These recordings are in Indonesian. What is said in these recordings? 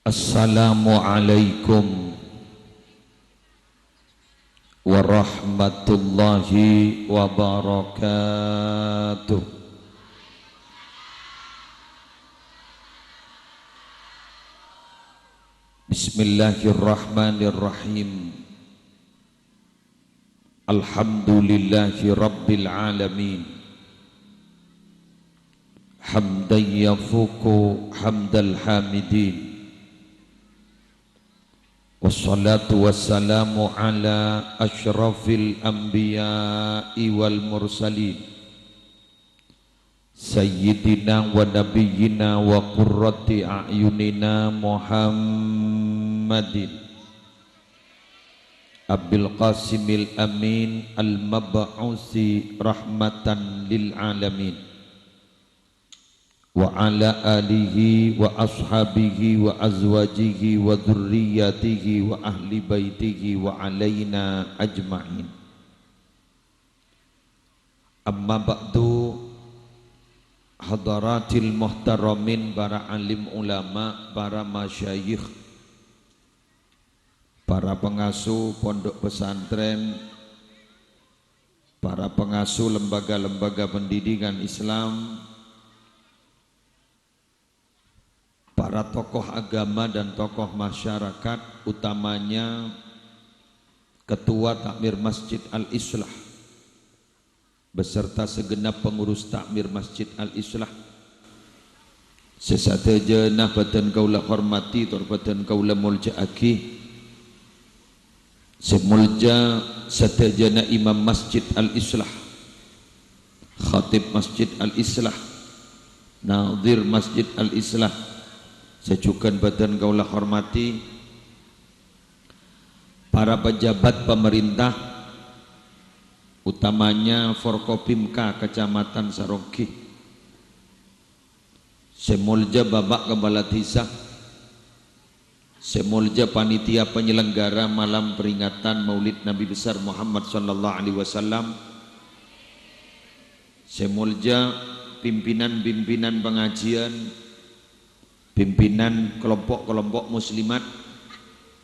Assalamualaikum warahmatullahi wabarakatuh. Bismillahirrahmanirrahim. Alhamdulillahi rabbil alamin. Hamdan yafuku hamdal hamidin. Wassalatu wassalamu ala asyrafil anbiya'i wal mursalin Sayyidina wa nabiyyina wa qurrati a'yunina Muhammadin Abil Qasimil Amin al-mab'usi rahmatan lil alamin wa ala alihi wa ashabihi wa azwajihi wa dhurriyyatihi wa ahli baitihi wa alaina ajma'in. Amma ba'du, hadaratil muhtaramin, para alim ulama, para masyayikh, para pengasuh pondok pesantren, para pengasuh lembaga-lembaga pendidikan Islam, para tokoh agama dan tokoh masyarakat, utamanya Ketua Takmir Masjid Al-Islah beserta segenap pengurus Takmir Masjid Al-Islah, sesateja nah badan kaula hormati tur badan kaula muljaaki, semulja satejana Imam Masjid Al-Islah, Khatib Masjid Al-Islah, Nadhir Masjid Al-Islah, sejukan badan kaula hormati para pejabat pemerintah, utamanya Forkopimka Kecamatan Sarogi, semulja Bapak Kepala Desa, semulja panitia penyelenggara malam peringatan Maulid Nabi besar Muhammad sallallahu alaihi wasallam, semulja pimpinan-pimpinan pengajian, pimpinan kelompok-kelompok muslimat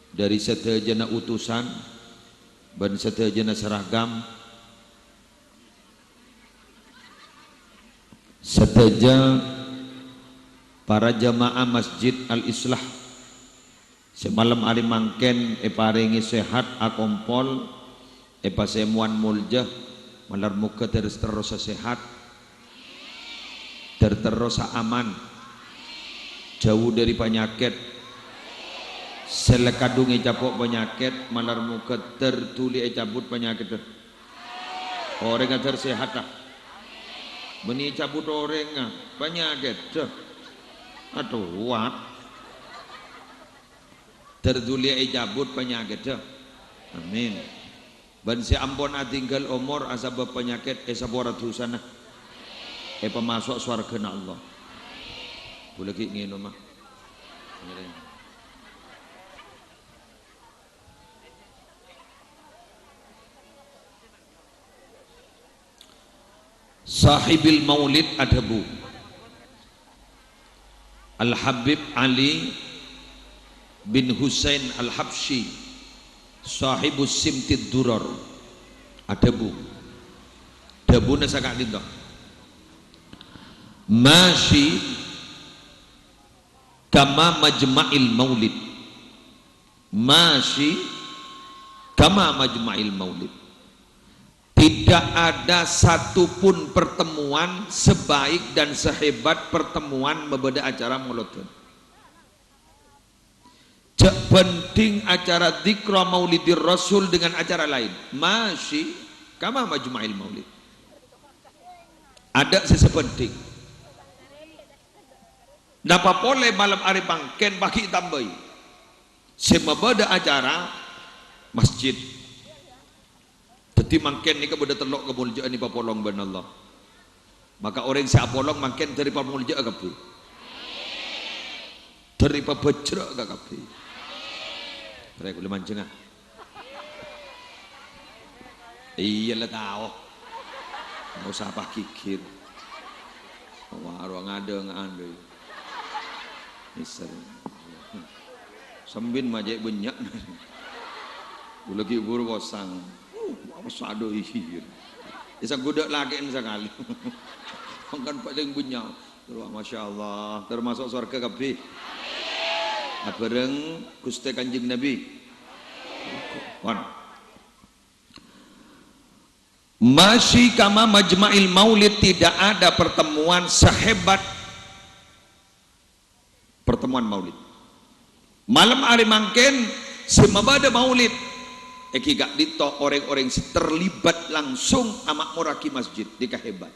dari sedaya utusan dan sedaya seragam, sedaya para jamaah Masjid Al-Islah semalam hari mangken paringi sehat akompol pasemuan muljah malar muka terus sehat terus aman, jauh dari penyakit, selekadungi capok penyakit, malar muka tertuli cabut penyakit, orang yang tersehat lah, beni cabut orang penyakit, aduh wat, tertuli cabut penyakit, amin. Ben si ampun tinggal umur asabab penyakit esaborat husana, pemasuk swarga Allah. Boleh ngene mah. Sahibil Maulid adabu Al-Habib Ali bin Husain Al-Habsyi sahibus simtid durar adabu dabuna sakak dinto masyi kama majma'il maulid, masyi kama majma'il maulid. Tidak ada satupun pertemuan sebaik dan sehebat pertemuan membeda acara maulid. Cek penting acara dzikra maulidir rasul dengan acara lain, masyi kama majma'il maulid. Ada sesepenting. Napa boleh malam hari bangken bagi tambai semabada acara masjid teti mangken ni kepada telok kemuljaan ni papolong ben Allah, maka orang si apolong mangken dari pamulja kapi dari pabejra kapi rek boleh mancing iya lah tahu nggak usah apa kikir warung ada nggak ada. Sembin majek banyak. Lagi buru bosang. Apa sado ihir. Isa gudek lagi sekali. Kan paling banyak. Terus masya Allah termasuk surga kabeh. Bareng Gusti Kanjeng Nabi. Masih kama majma'il maulid, tidak ada pertemuan sehebat pertemuan maulid. Malam hari mangken semabada maulid eki gak dito orang-orang terlibat langsung amak muraki masjid dika hebat.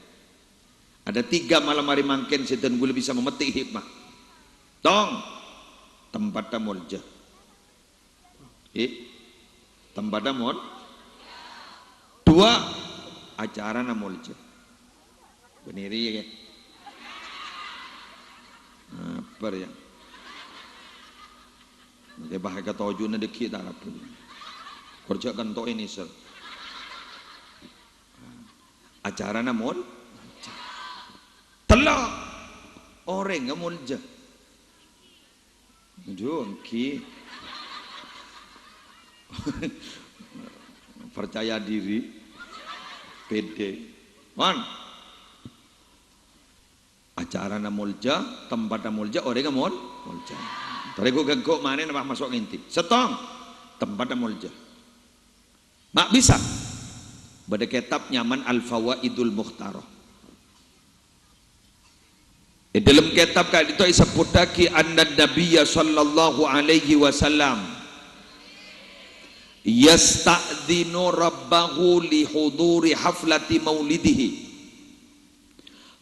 Ada 3 malam hari mangken sedan gula bisa memetik hikmah. Tong tempat mulja. Tempat mul 2 acara namulja. Beniri ya. Apa ya? Dia bahaya toju na deki tak apa. Kerja kan to ini sir. Acara namul telak orang ngamulja. Jongki. Percaya diri, pede. Acara namulja, tempat namulja, orang mulja. Tadi gue gagok mana nampak masuk ngintip. Setong tempat namulja. Mak bisa. Pada kitab nyaman Al-Fawaidul Mukhtarah. Dalam kitab kan itu disebut lagi anna Nabiyya sallallahu alaihi wasallam yasta'dhinu rabbahu li huduri haflati maulidihi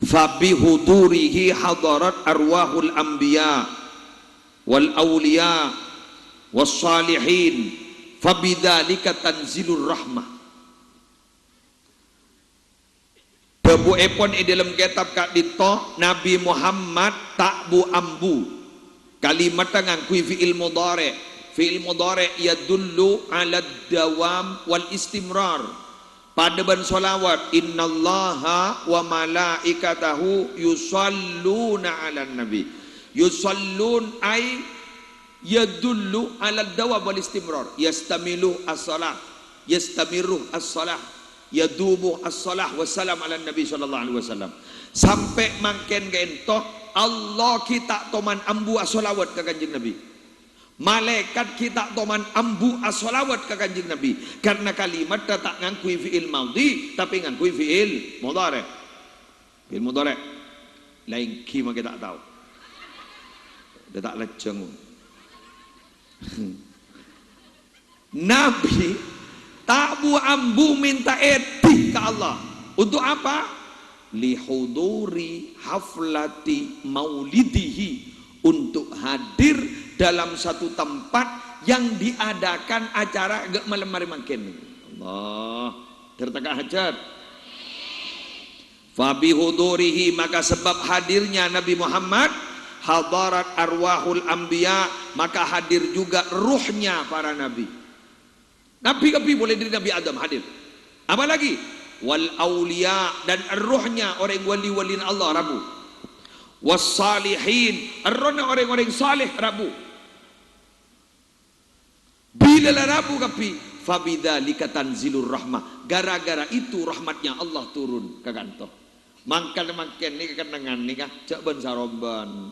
fa bi hudurihi hadarat arwahul anbiya wal awliya was salihin fa bidzalika tanzilur rahmah. Debu epon di dalam kitab kak dito Nabi Muhammad tak bu ambu kalimat ngangkui fi'il mudhari yadullu ala dawam wal istimrar. Pada ban solawat innallaha wa malaikatahu yusalluna ala nabi. Yusallun ay yadullu ala dawam wal istimrar. Yastamilu as-salah, yastamiru as-salah, yadumu as-salah wassalam ala nabi sallallahu alaihi wasallam. Sampai mangken gento Allah kita toman ambu as-salawat ke kanjeng Nabi. Malaikat kita toman ambu as-salawat ke kanjeng Nabi. Karena kalimat tak ngangkui fi'il madhi tapi ngangkui fi'il mudhari. Fi'il mudhari lain ki mah kita tahu. Dia tak lejeng. Nabi tabu ambu minta etik ke Allah. Untuk apa? Lihuduri haflati maulidihi. Untuk hadir dalam satu tempat yang diadakan acara gak malam hari makin. Allah terteka hajat. Fabi hudurihi, maka sebab hadirnya Nabi Muhammad hadarat arwahul anbiya, maka hadir juga ruhnya para nabi. Nabi boleh dari Nabi Adam hadir. Apa lagi? Wal aulia, dan ruhnya orang wali-wali Allah rabu. Was salihin, rohnya orang-orang saleh rabu. Bila lah rabu kapi, fabidzalika tanzilur rahmah. Gara-gara itu rahmatnya Allah turun ke kantor. Makan ni kenangan nikah cak ben saromban.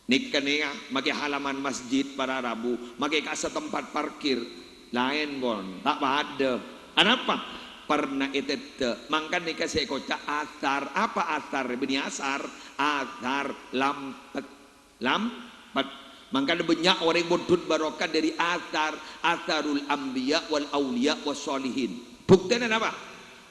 Nikah maki halaman masjid para rabu, maki kasa tempat parkir. Lain bon, tak ada. Kenapa? Pernah etete. Mangkan nikah saya kocak asar. Apa asar? Bini asar. Asar lampet. Lampet. Mangkan banyak orang bodut barokah dari asar. Asarul anbiya wal awliya was solihin. Buktinya apa?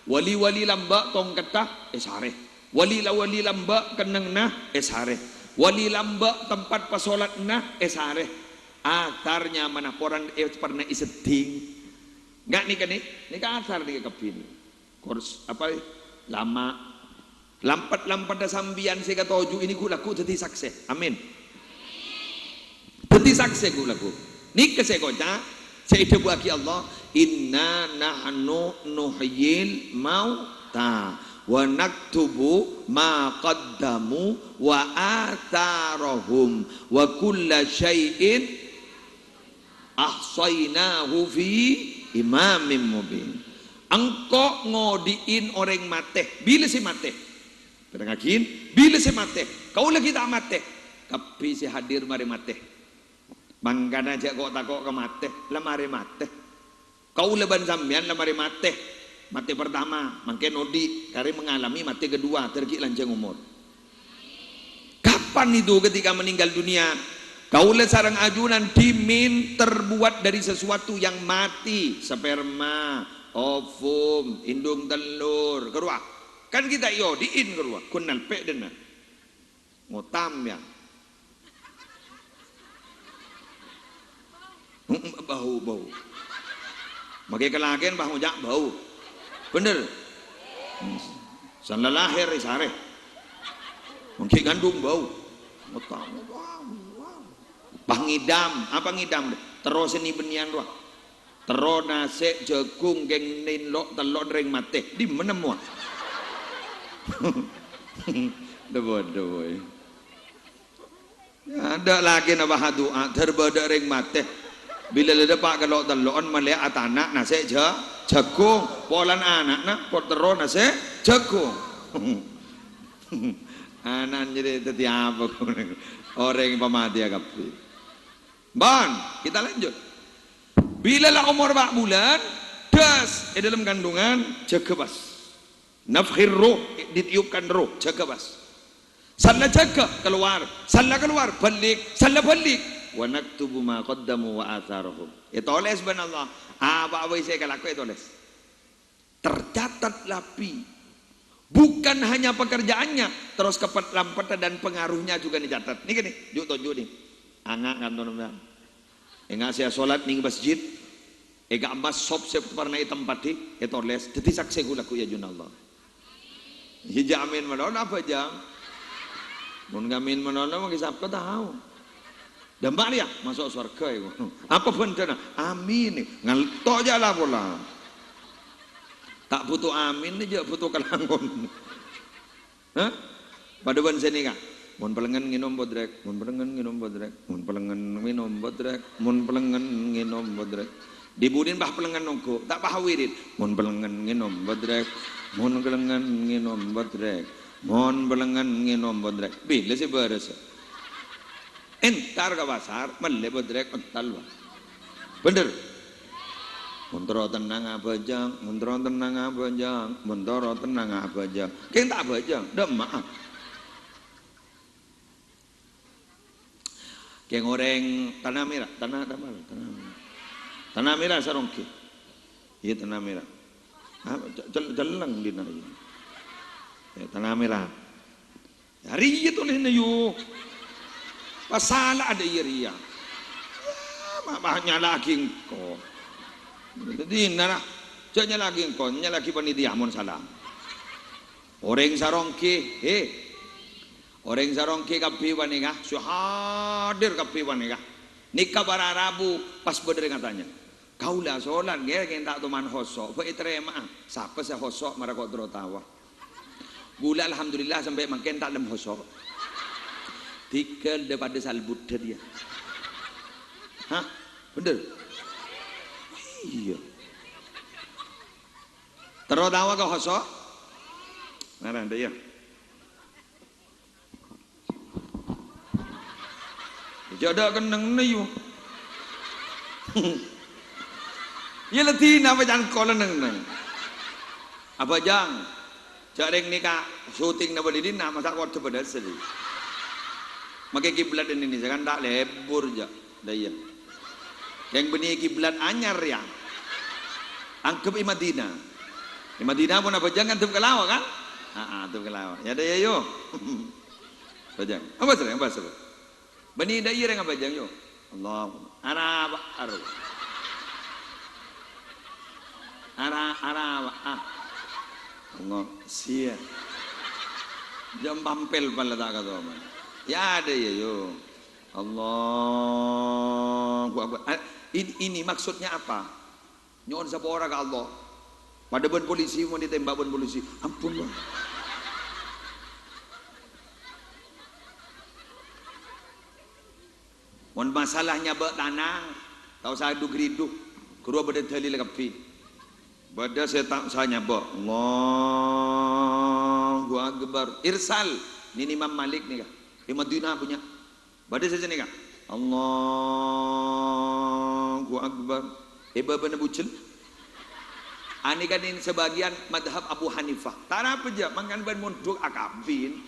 Wali-wali lamba tong ketah esareh. Wali lamba keneng nah esareh. Wali lamba tempat pasolat nah esareh. Asarnya mana orang pernah iseting nggak nikah asar nih kepin kurs apa lama lampat sambian saya kata oju ini gulaku jadi sakse amin jadi sakse gulaku nikah saya kota saya itu bagi Allah inna nahnu nuhyil mauta wa naktubu ma qaddamu wa atharahum wa kulla syai'in ahsainahu fi imamim mubin. Engkau ngodiin orang mate bila si mate perengakin bila si mate kau lagi tak mate tapi si hadir mari mate bangkana aja kau takok ke mate lah mari mate kau leban sambian lah mari mate mate pertama makin nodi kari mengalami mate kedua tergi lanjang umur. Kapan itu ketika meninggal dunia? Kaula sarang ajunan dimin terbuat dari sesuatu yang mati, sperma, ovum, indung telur, kerua. Kan kita iyo diin kerua, kunal pe dena. Ngotam ya. Bau. Makai kelagen bah ngojak bau. Bener. Salah lahir sare. Mungkin gandung bau. Ngotam. Ngidam, apa ngidam? Terus ini benian doang. Terus nasi jagung geng ninlok telok ring mate di mana muat? Bodoh. Ada lagi nama doa terbadak ring mate. Bila ada pak kalau telon melihat anak nasi jagung, polan anak nak pot terus nasi jagung. Anak jadi tetiapa orang pemati agapi. Ban, kita lanjut. Bila lah umur 4 bulan, das dalam kandungan cekebas. Nafkhir ruh, ditiupkan ruh, cekebas. Salah cekep keluar, balik, salah balik. Wa naktubu ma qaddamu wa atharahum. Itules ban Allah. Apa saya kalaku itules. Tercatat lapi. Bukan hanya pekerjaannya, terus kepelampetan dan pengaruhnya juga dicatat. Nih gini, yuk nih. Angak kan tuh enggak saya sholat ning masjid enggak mas sop saya pernah tempat di itu les jadi saksi gulaku ya junallah hijamin menon apa jam mun ngamin menon mau kisap tahu dan ya masuk surga itu apa bencana amin ngalto aja lah pola tak butuh amin aja butuh kelangon hah pada ban sini kak mun pelengan nginom bodrek, mun pelengan nginom bodrek, mun pelengan minum bodrek, mun pelengan nginom bodrek. Dibudin bah pelengan nongko, tak pahawirin. Mun pelengan nginom bodrek, mun pelengan nginom bodrek, mun pelengan nginom bodrek. Bila si beres. Entar ke pasar, mele bodrek ental bah. Bener. Muntoro tenang abajang, muntoro tenang abajang, muntoro tenang abajang. Keng tak abajang, dah maaf. Kayak goreng tanah merah, tanah merah sarongki, iya tanah merah, jalan di nari, tanah merah, hari itu leh nayu, pasalah ada iria, banyak lagi engkau, jadi nara, jangan lagi engkau, nyala lagi panitia mon salam, orang sarongki, orang sarongki kapi wanika, suhadir kapi wanika. Nikah para Rabu pas berdiri katanya. Kaulah sholat gaya yang tak teman hosok. Pak terima. Siapa saya hosok marakot terotawa. Gula alhamdulillah sampai makin tak lem hosok. Tikel daripada salbut dia. Hah? Bener? Iya. Terotawa ke hosok? Nara dia. Jodoh keneng nayu. Ya letih apa jangan kolen neng. Apa jang? Jareng nikah syuting na balidin na masa kau terbedas sedih. Makai kiblat ini kan tak lebur je daya. Yang benih kiblat anyar ya. Angkep Madinah. Di Madinah pun apa jangan tuh kelawa kan? Tuh kelawa. Ya daya yo. Bajang. Apa sih? Apa sih? Bani daya yang apa jang yo? Allah. Arab. Allah sia. Jam pampel pala tak kata man. Ya ada ya yo. Allah. Ini maksudnya apa? Nyon sapora ke Allah. Pada ban polisi mau ditembak ban polisi. Ampun bang. Mon masalahnya bek tanang, Tahu sadu geridu. Kedua beda dalil kapi. Bada saya tak saya nyabak. Allahu Akbar. Irsal. Ini Imam Malik nih kah? Imam Madinah punya. Bada saya nih kah? Allahu Akbar. Bana bucel. Ani kan ini sebagian madhab Abu Hanifah. Tanah apa je? Makan ban muntuk akabin.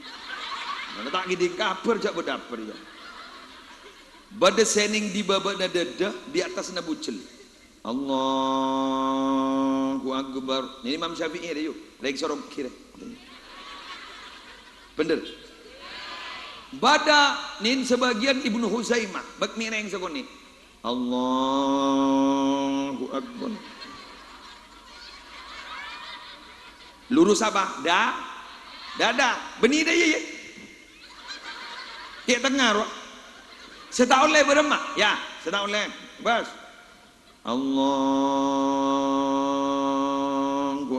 Mana tak gini kabar je berdaper ya. Bada sening di baba dada di atas nabucel. Allahu Akbar. Ini Imam Syafi'i ada yuk. Lagi sorong kira. Bener. Bada nin sebagian Ibnu Huzaimah. Bak mina yang sekoni. Allahu Akbar. Lurus apa? Dada. Benih dah ya. Dia tengah roh. Setahun le beremah. Ya, setahun le. Bas. Allahu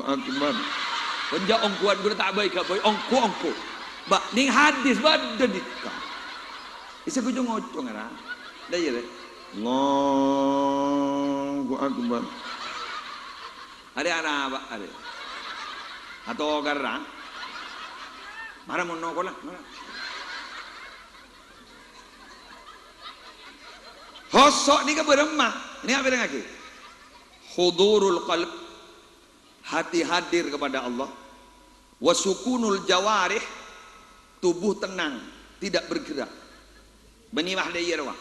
Akbar. Penjak ongkuan guna tak baik boy. Ongku. Ba ning hadis bada dikka. Isa ko jong ngocong ara. Dah ya. Allahu Akbar. Ada anak apa? Ada. Atau garang. Marah mau nongol lah. Hosok ni ke beremah. Ini apa dengan lagi? Hudurul qalb. Hati hadir kepada Allah. Wasukunul jawarih. Tubuh tenang. Tidak bergerak. Benimah dia rawah.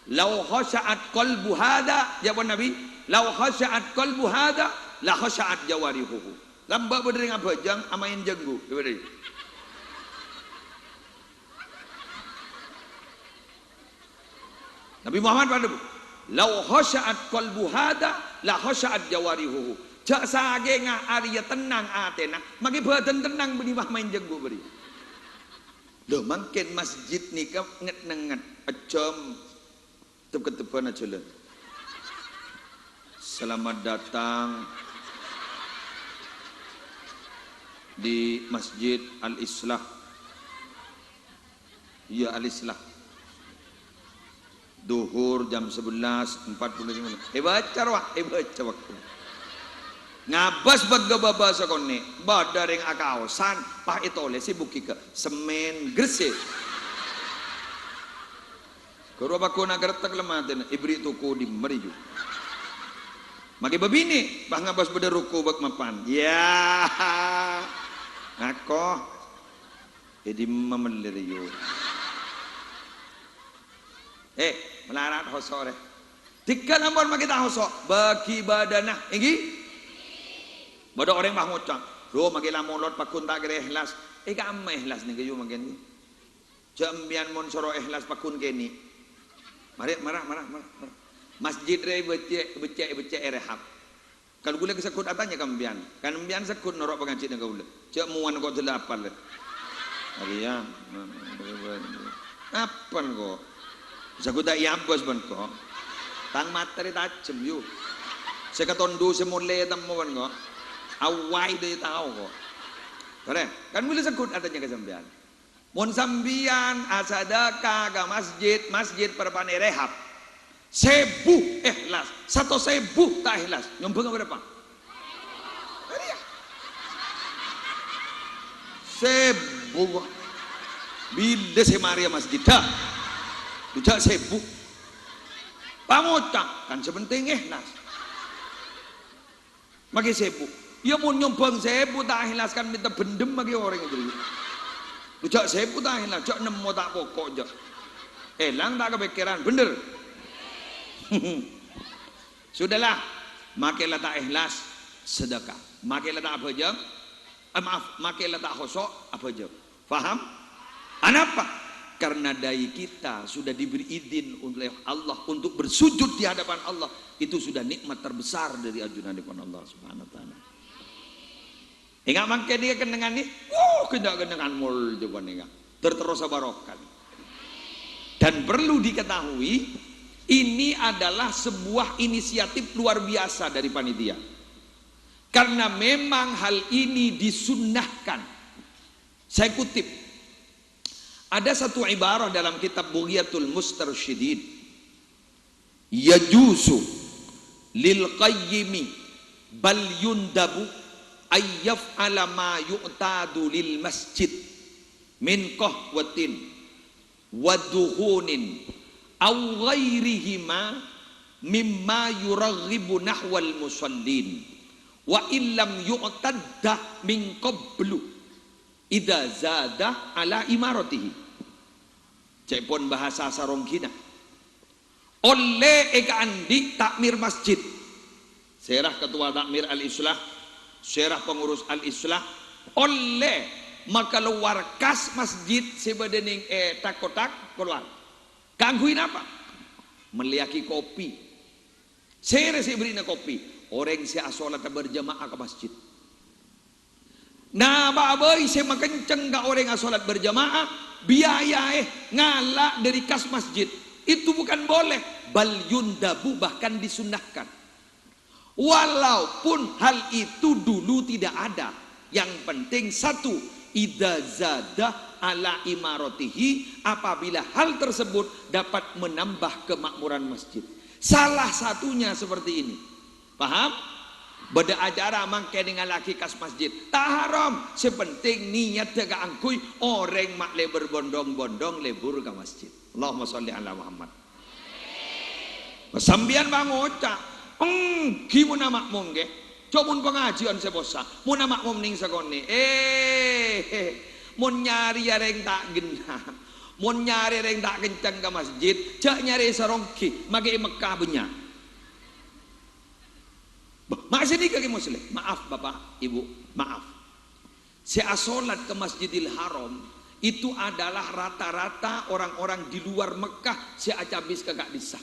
Lau khasha'at qalbu hada, jawab Nabi, lau khasha'at qalbu hada la khasha'at jawarihuhu. Lamba berdering apa jang amain jenggu berdering. Nabi Muhammad pada lau khasha'at qalbu hada la khasha'at jawarihuhu. Jak sage nga Arya tenang atena, magi badan tenang beni main jenggu beri. Loh mungkin masjid ni ka nget-nget acem tep-tepan aja lah. Selamat datang di Masjid Al-Islah. Ya Al-Islah. Duhur jam 11.45. Baca waktu. Ngabas baga-baba sakone. Badareng akaosan pah itole si buki ke semen gresik. Kalau aku nak gertak lematin, ibri tuku di meriju. Maki babini, bah ngabas beda ruku bak mapan. Ya, ngako, jadi memeliriu. Melarat hosore. Tiga nombor maki tak hosok, bagi badanah, inggi. Bada orang bah ngucap, lo maki lamolot pakun tak kira ikhlas. Kamu ikhlas nih kayu makin ni. Jambian mon soro ikhlas pakun keni. Marah. Masjid rei becek rehab. Kalau gula kesekut atanya kambian. Kan kambian sekut norok pengancit dengan gula. Cak muan kok delapan le. Arian. Apa kok? Sekut tak iabos ban kok. Tang materi tajem yu. Sekatondu semule temuan kok. Awai dia tahu kok. Keren. Kan gula sekut atanya kesambian. Mun sambian asadaka ke masjid perpane rehab 1000 ikhlas 1.000 tak ikhlas nyombong berapa? 1000 bila si Maria masjid dah tidak 1000 pangocak kan sepenting ikhlas maki 1000 ya mun nyombong 1000 tak ikhlas kan minta bendem bagi orang itu. Ujak saya putah hilang, jak nemu tak pokok jak. Hilang tak kepikiran, bener. Sudahlah, makilah tak ikhlas sedekah. Makilah tak apa jam? Makilah tak khosok apa jam? Faham? Kenapa? Karena dai kita sudah diberi izin oleh Allah untuk bersujud di hadapan Allah. Itu sudah nikmat terbesar dari ajudan depan Allah Subhanahu wa taala. Ingat mangke dia kendengan ni, kendengan mul juga nih, terterus barokah. Dan perlu diketahui, ini adalah sebuah inisiatif luar biasa dari panitia. Karena memang hal ini disunnahkan. Saya kutip Ada satu ibarah dalam kitab Bughiyatul Mustarsyidin, yajuzu lil qayyimi bal yundabu ayyaf ala ma yu'tadu lil masjid min qahwatin wa duhunin aw ghairihima mimma yuraghibu nahwal musallin wa illam yu'tadda min qablu idza zada ala imaratihi. Cek pun bahasa sarongkina oleh eka andi takmir masjid, serah ketua takmir al-islah, serah pengurus al-islah, oleh maka luar kas masjid sebedening tak-kotak keluar gangguin apa meliaki kopi, serah si berina kopi orang si asolat berjamaah ke masjid. Nah babai saya kenceng gak orang asolat berjamaah biaya ngalak dari kas masjid itu bukan boleh, bal yundabu bahkan disunahkan. Walaupun hal itu dulu tidak ada, yang penting satu, idza zada ala imaratihi, apabila hal tersebut dapat menambah kemakmuran masjid. Salah satunya seperti ini, paham? Beda acara mangke dengan laki kas masjid tak haram, sepenting niat tegak angkui orang mak lebur bondong-bondong lebur ke masjid. Allahumma sholli ala Muhammad. Sambian bangoca gimana makmum ke comun pengajian sebosa mun makmum ning sakone mun nyari areng tak genah, mun nyari areng tak kencang ke masjid jak nyari sarongki mage Mekah banyak. Masih nih kaki muslim, maaf bapak ibu, maaf. Saya solat ke Masjidil Haram itu adalah rata-rata orang-orang di luar Mekah. Saya acabis kagak bisa,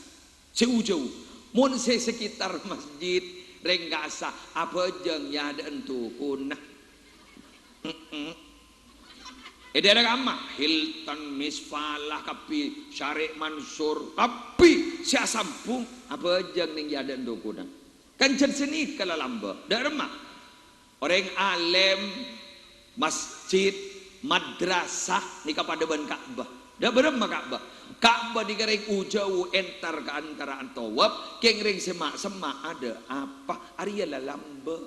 jauh-jauh. Mun saya sekitar masjid renggasa apa jeng ya ada entu punah. Daerah kama Hilton, Misfalah, Kapi, Syarif Mansur, Kapi, saya sampung apa jeng ning ya ada entu punah. Kancan seni kalau lamba dak remah orang alim masjid madrasah ni kepada ban Ka'bah dak beremah Ka'bah di gareng ujau entar ke antara antawab keng ring semak ada apa ariela lamba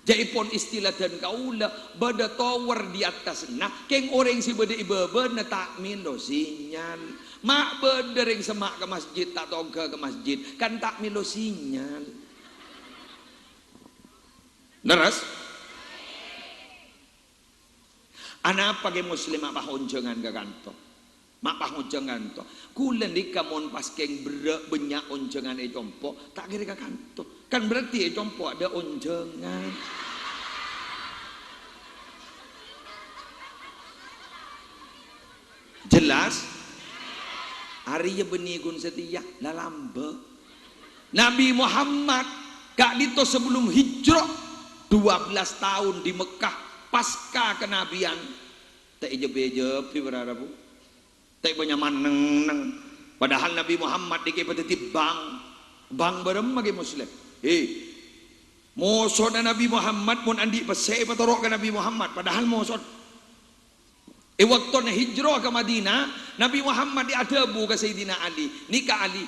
jaipun istilah dan kaula bada tower di atas nah keng orang si bada ibaba na takmin lo sinyal mak bada ring semak ke masjid tak toga ke masjid kan takmin lo sinyal. Leres? Anak pakai muslim apa honjongan ke kantong? Mak pah honjongan to. Kulen di kamon pas keng banyak honjongan compo tak kira ke kantong. Kan berarti compo ada honjongan. Jelas? Hari benigun setia lalamba. Nabi Muhammad gak dito sebelum hijrah 12 tahun di Mekah pasca kenabian tak ijeb-ijeb ibarat bu tak banyak maneng padahal Nabi Muhammad dikepetiti bang bareng bagi muslim mosod Nabi Muhammad pun andi pesai patorok ke Nabi Muhammad padahal mosod waktu hijrah ke Madinah Nabi Muhammad diadabu ke Sayyidina Ali nikah Ali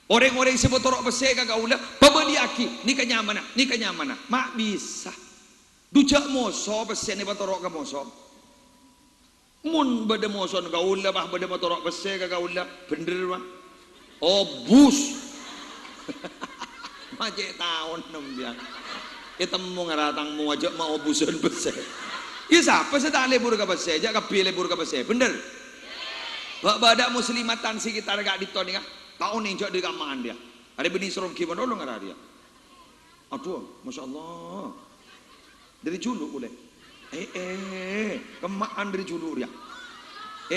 orang-orang sebut torok besar kagak ulah pembeli aki nikahnya mana mak bisa dujak moso besar ni torok ke moso mun bade moso kagak ulah bah bade torok besar kagak ulah bener mah oh bus macet tahun nembiang kita mau ngaratang mau ajak mau busan besar iya siapa sedang lebur ke besar ajak kapil lebur ke besar bener badak muslimatan sekitar gak ditoni kan tahun ini jadi kamaan dia ada benih serong kiban dulu nggak dia aduh masya Allah dari julu boleh kemaan dari julu dia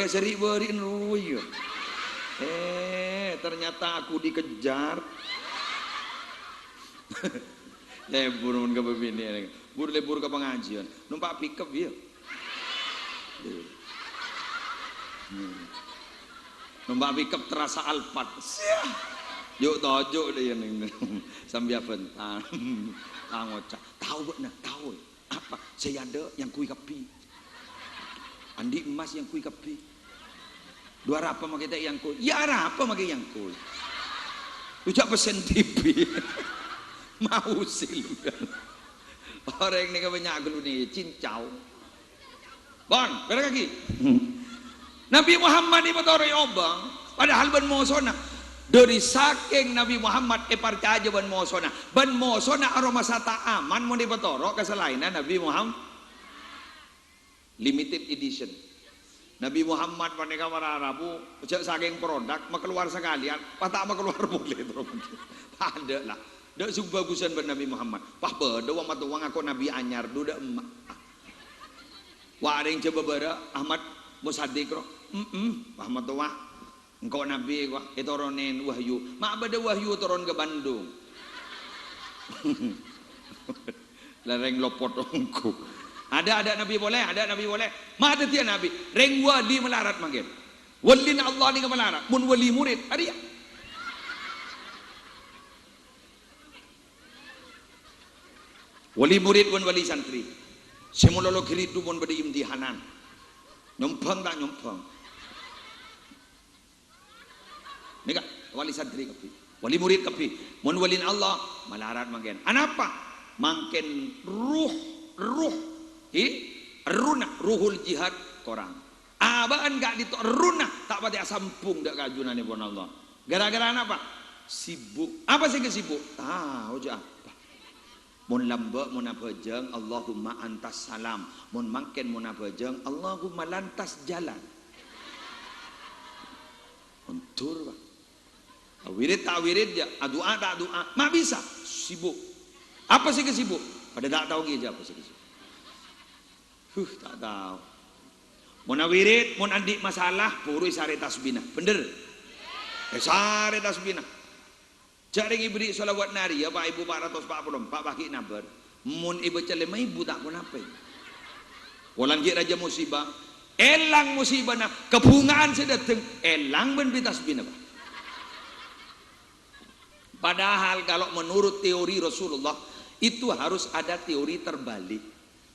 seri berin ruy ternyata aku dikejar lebur mun ke bini lebur ke pengajian numpak pickup dia numpak pickup terasa Alphard yuk tojuk deh yang sambil bentar ngocak tahu benar tahu apa saya ada yang kui kapi andi emas yang kui kapi. Dua apa makita yang kui? Ya apa makai yang kui? Ucap pesen TV. Mau sih lu kan. Orang ini kebanyakan gelu nih cincau. Bon, berapa lagi? Nabi Muhammad ini betul obang. Padahal ben mosona. Dari saking Nabi Muhammad percaya ben mosona. Ben mosona aroma sata aman mau dibetoro keselainan Nabi Muhammad. Limited edition. Nabi Muhammad mereka Arabu saking produk keluar sekalian, patah keluar boleh terus. Ada lah. Dak bagusan ben Nabi Muhammad. Pah beda wang matuang aku Nabi anyar du dak emak. Wah ada yang coba bara Ahmad Musaddiq ro. Pah matuah. Engkau Nabi kok turunin wahyu. Mak beda wahyu turun ke Bandung. Lareng lopot engku. Ada Nabi boleh, ada Nabi boleh. Mak ada tiada Nabi. Reng wali melarat magen. Walin Allah ni ke melarat. Mun wali murid ada ya. Wali murid pun wali santri. Semulolo kiridu pun beri imtihanan. Nyompang tak nyompang. Nika wali santri kapi. Wali murid kapi. Mun walin Allah malarat magen. Anapa? Mangken ruh ruhul jihad korang. Abaan gak ditok runah tak pati asampung dak kajunane pun Allah. Gara-gara apa? Sibuk. Apa sih kesibuk? Tahu je apa. Mun lamba mun abajeng Allahumma antas salam. Mun mangken mun abajeng Allahumma lantas jalan. Untur Pak. Wirid tak wirid ya, doa tak doa. Mak bisa sibuk. Apa sih kesibuk? Pada tak tahu aja apa sih kesibuk. Tak tahu. Mun wirid, mun andik masalah, purui sare tasbihna. Bener? Sare tasbihna. Cari ibri salawat nari ya Pak Ibu 440 Pak bagi nabar. Mun ibu celema ibu tak pun apa. Walang ki raja musibah. Elang musibah na kebungaan sedateng elang ben tasbihna Pak. Padahal kalau menurut teori Rasulullah itu harus ada teori terbalik.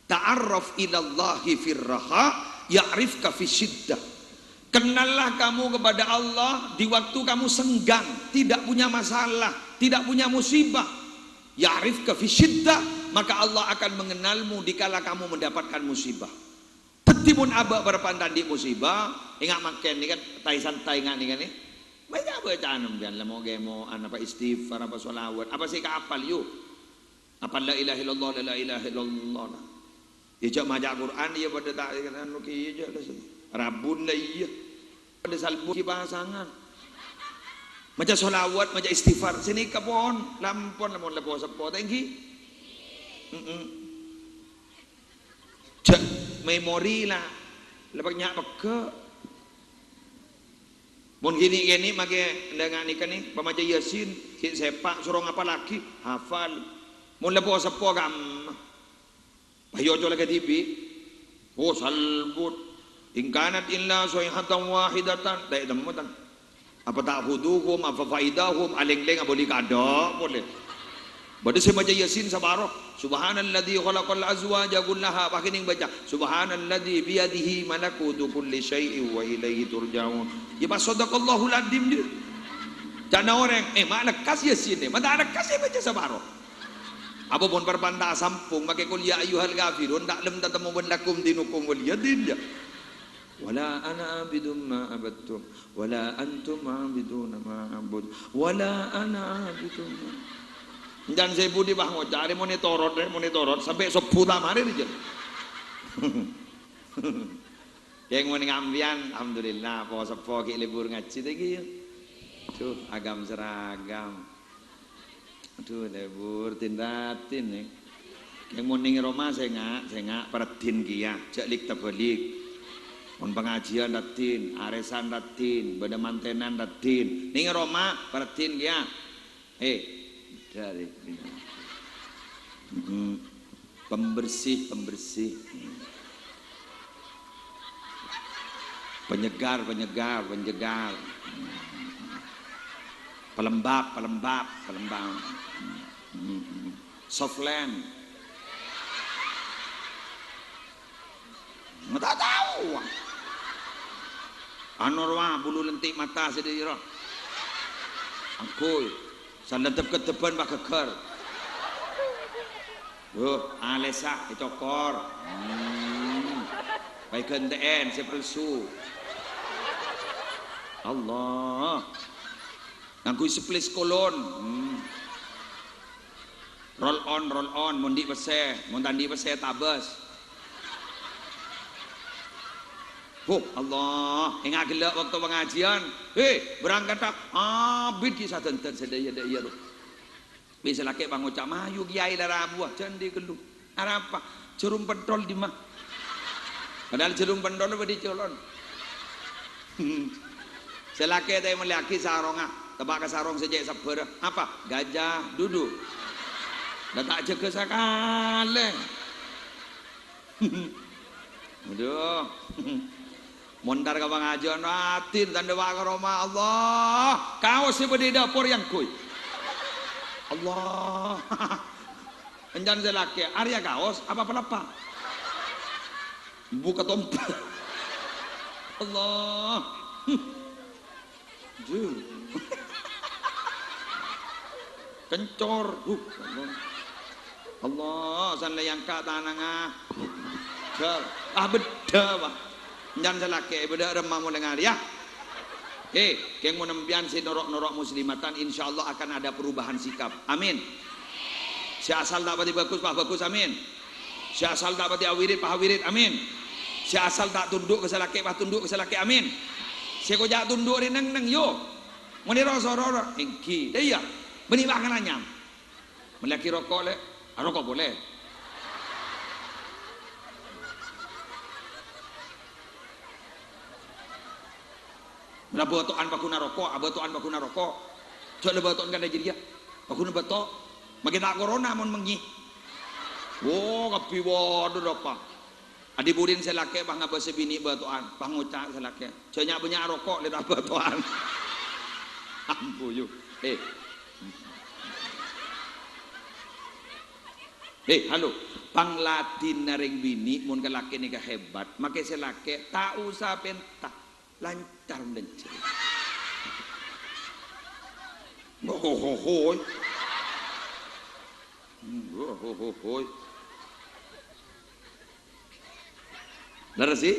Ta'arraf ilallahi firraha ya'rifka fi syiddah. Kenallah kamu kepada Allah di waktu kamu senggang, tidak punya masalah, tidak punya musibah. Ya'rifka fi syiddah, maka Allah akan mengenalmu dikala kamu mendapatkan musibah. Tetimun abak berpandan di musibah, ingat makan ni kan tai santai ingat ni kan ni. Banyak bacaan dan lemo gemo apa istighfar apa sholawat apa sih kapal yuk. Apa la ilaha illallah la ilaha illallah. Ya jak majak Quran dia pada tak kan ki je lah. Rabun lah iya. Pada salbu ki pasangan. Macam sholawat, macam istighfar. Sini kapon, lampon lamun lepo sepo tengki. Jak memori lah. Lepas nyak peke. Mun gini make dengan ikan ni pemaca Yasin, kit sepak suruh apa lagi hafal. Mun lepo sepo gam. Ayo coba ke TV. Oh salbut. Ingkanat illa sayhatan wahidatan. Tak temutan. Apa tak huduhum, apa faidahum, aling-ling boleh kada boleh. Bada saya baca Yasin sabarok. Subhanalladzi khalaqal azwaja kullaha. Pakining baca subhanalladzi biyadihi malakutu kulli syai'in wa ilaihi turja'un. Ya pas sadaqallahul adzim dia. Cana orang mak lekas Yasin ni. Mata lekas saya baca sabarok. Apa pun perbanda sampung pakai kul ya ayyuhal kafirun tak lem tatamu lakum dinukum waliyadin dia. Wala ana abidum ma abadtum wala antum abiduna ma abud wala ana abidum. Dan saya budi bah mau cari monitorot sampai seputar hari ni je. Yang mau ngambian, alhamdulillah, po sepo ki libur ngaji lagi ya. Tuh agam seragam. Aduh libur tindatin nih. Yang mau ning Roma saya ngak pertin kia, ceklik terbalik. Mon pengajian datin, aresan datin, beda mantenan datin. Ning Roma pertin kia. Dari pembersih penyegar pelembab softland nggak tahu Anorwa bulu lentik mata sedih roh. Angkui. Sandatep ketepan pak keker. Alesa dicokor. Baik kenteen sepelsu. Allah. Angkui seplis kolon. Roll on, mundi pese, muntandi pese tabes. Allah, ingat gila waktu pengajian. Berangkat tak? Abid kisah tenten sedaya daya tu. Bisa laki bang ucap mayu kiai lara buah candi gelu. Apa? Cerum pentol di mah. Padahal cerum pentol apa di colon. Selaki tadi melaki sarong tebak ke sarong sejak sabar. Apa? Gajah duduk. Dah tak jaga sekali. Aduh. Mondar ke pengajian ratin tanda wa ke rumah Allah. Kau siapa di dapur yang kui. Allah. Enjan selaki Arya kaos apa pelapa. Buka tompel. Allah. Jul. Kencor. Allah san yang ka tananga. Beda bah. Jangan selaki beda remah mulai ngari ya. Keng mau nembian si norok muslimatan, insyaallah akan ada perubahan sikap. Amin. Si asal tak pati bagus, pak bagus, amin. Si asal tak pati awirit, pak awirit, amin. Si asal tak tunduk ke selaki, pak tunduk ke selaki, amin. Si kojak tunduk ni neng yo. Mau ni rosor, engki, dia. Beni makan anyam. Melaki rokok le, rokok boleh. Lah betokan bakuna rokok, abetokan bakuna rokok. Cok le betokan kan jadi dia. Bakuna betok. Makin tak corona mon mengi. Wo kapi waduh apa. Adi budin selake bang ngaba sebini betokan, bang ngucak selake. Cenyak banyak rokok le tak betokan. Ampu yu. Halo. Panglatin naring bini mun ke laki ni hebat, make selake tak usah pentak. Lancar mencari. Laras sih?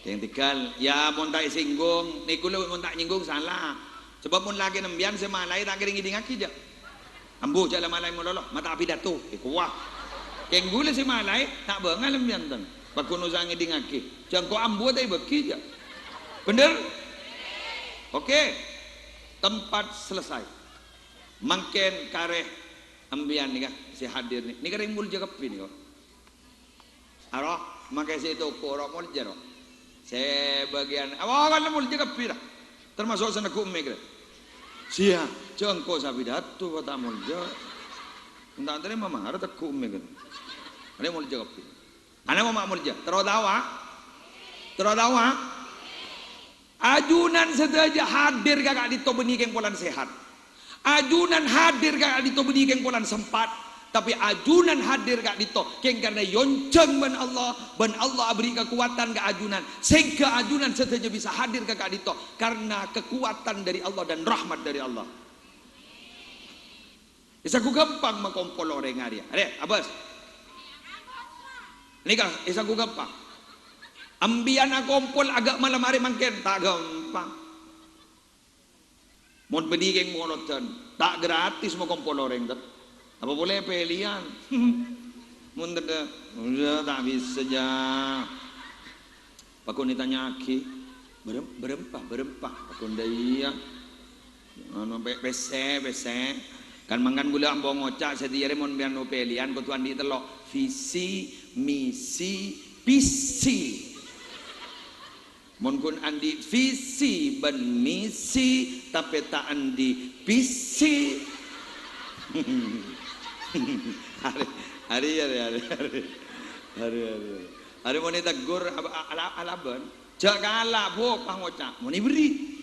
Yang tikal, ya mun tak singgung, niku lu mun tak nyinggung salah. Sebab mun lagi nembian semalai tak kering ngiding aki je. Ambu je lah malai mulolo, mata api datu. Kuah. Keng gule semalai tak bengal nembian tan. Bakun usang ngiding aki. Jangko ambu tak beki je. Bener? Oke. Tempat selesai. Mangken kareh ambian nih kah si hadir nih. Ini kareh mul jaga pin kok. Aro, makai si toko ro mul jero. Sebagian awal mul jaga pin. Termasuk sana ku meg. Sia, jengko sapi datu kata mul jaga. Entar tadi mama harus tak ku meg. Ada mul jaga pin. Ana mama mul jaga. Terdawa. Ajunan sedaja hadir kakak di tobeni keng polan sehat. Ajunan hadir kakak di tobeni keng polan sempat. Tapi ajunan hadir kakak di to keng karena yonceng ben Allah beri kekuatan ke ajunan sehingga ajunan sedaja bisa hadir kakak di to karena kekuatan dari Allah dan rahmat dari Allah. Bisa ku gampang makompol orang ngaria. Ade, abas. Nikah, bisa ku gampang. Ambian kompol agak malam hari mangken tak gampang. Mon bedigeng monoton tak gratis mau kompol orang tak. Apa boleh pilihan? Mun udah tak bisa saja. Pakun ditanya aki berempah. Pakun dia. Anu pese. Kan mangan gula ambong ngocak setiare mon bian pilihan ketuan di telok visi misi visi. Mon kun andi visi ben misi tapi tak andi visi. Hari mau ditegur alaban jak kalah bu pangocak mau diberi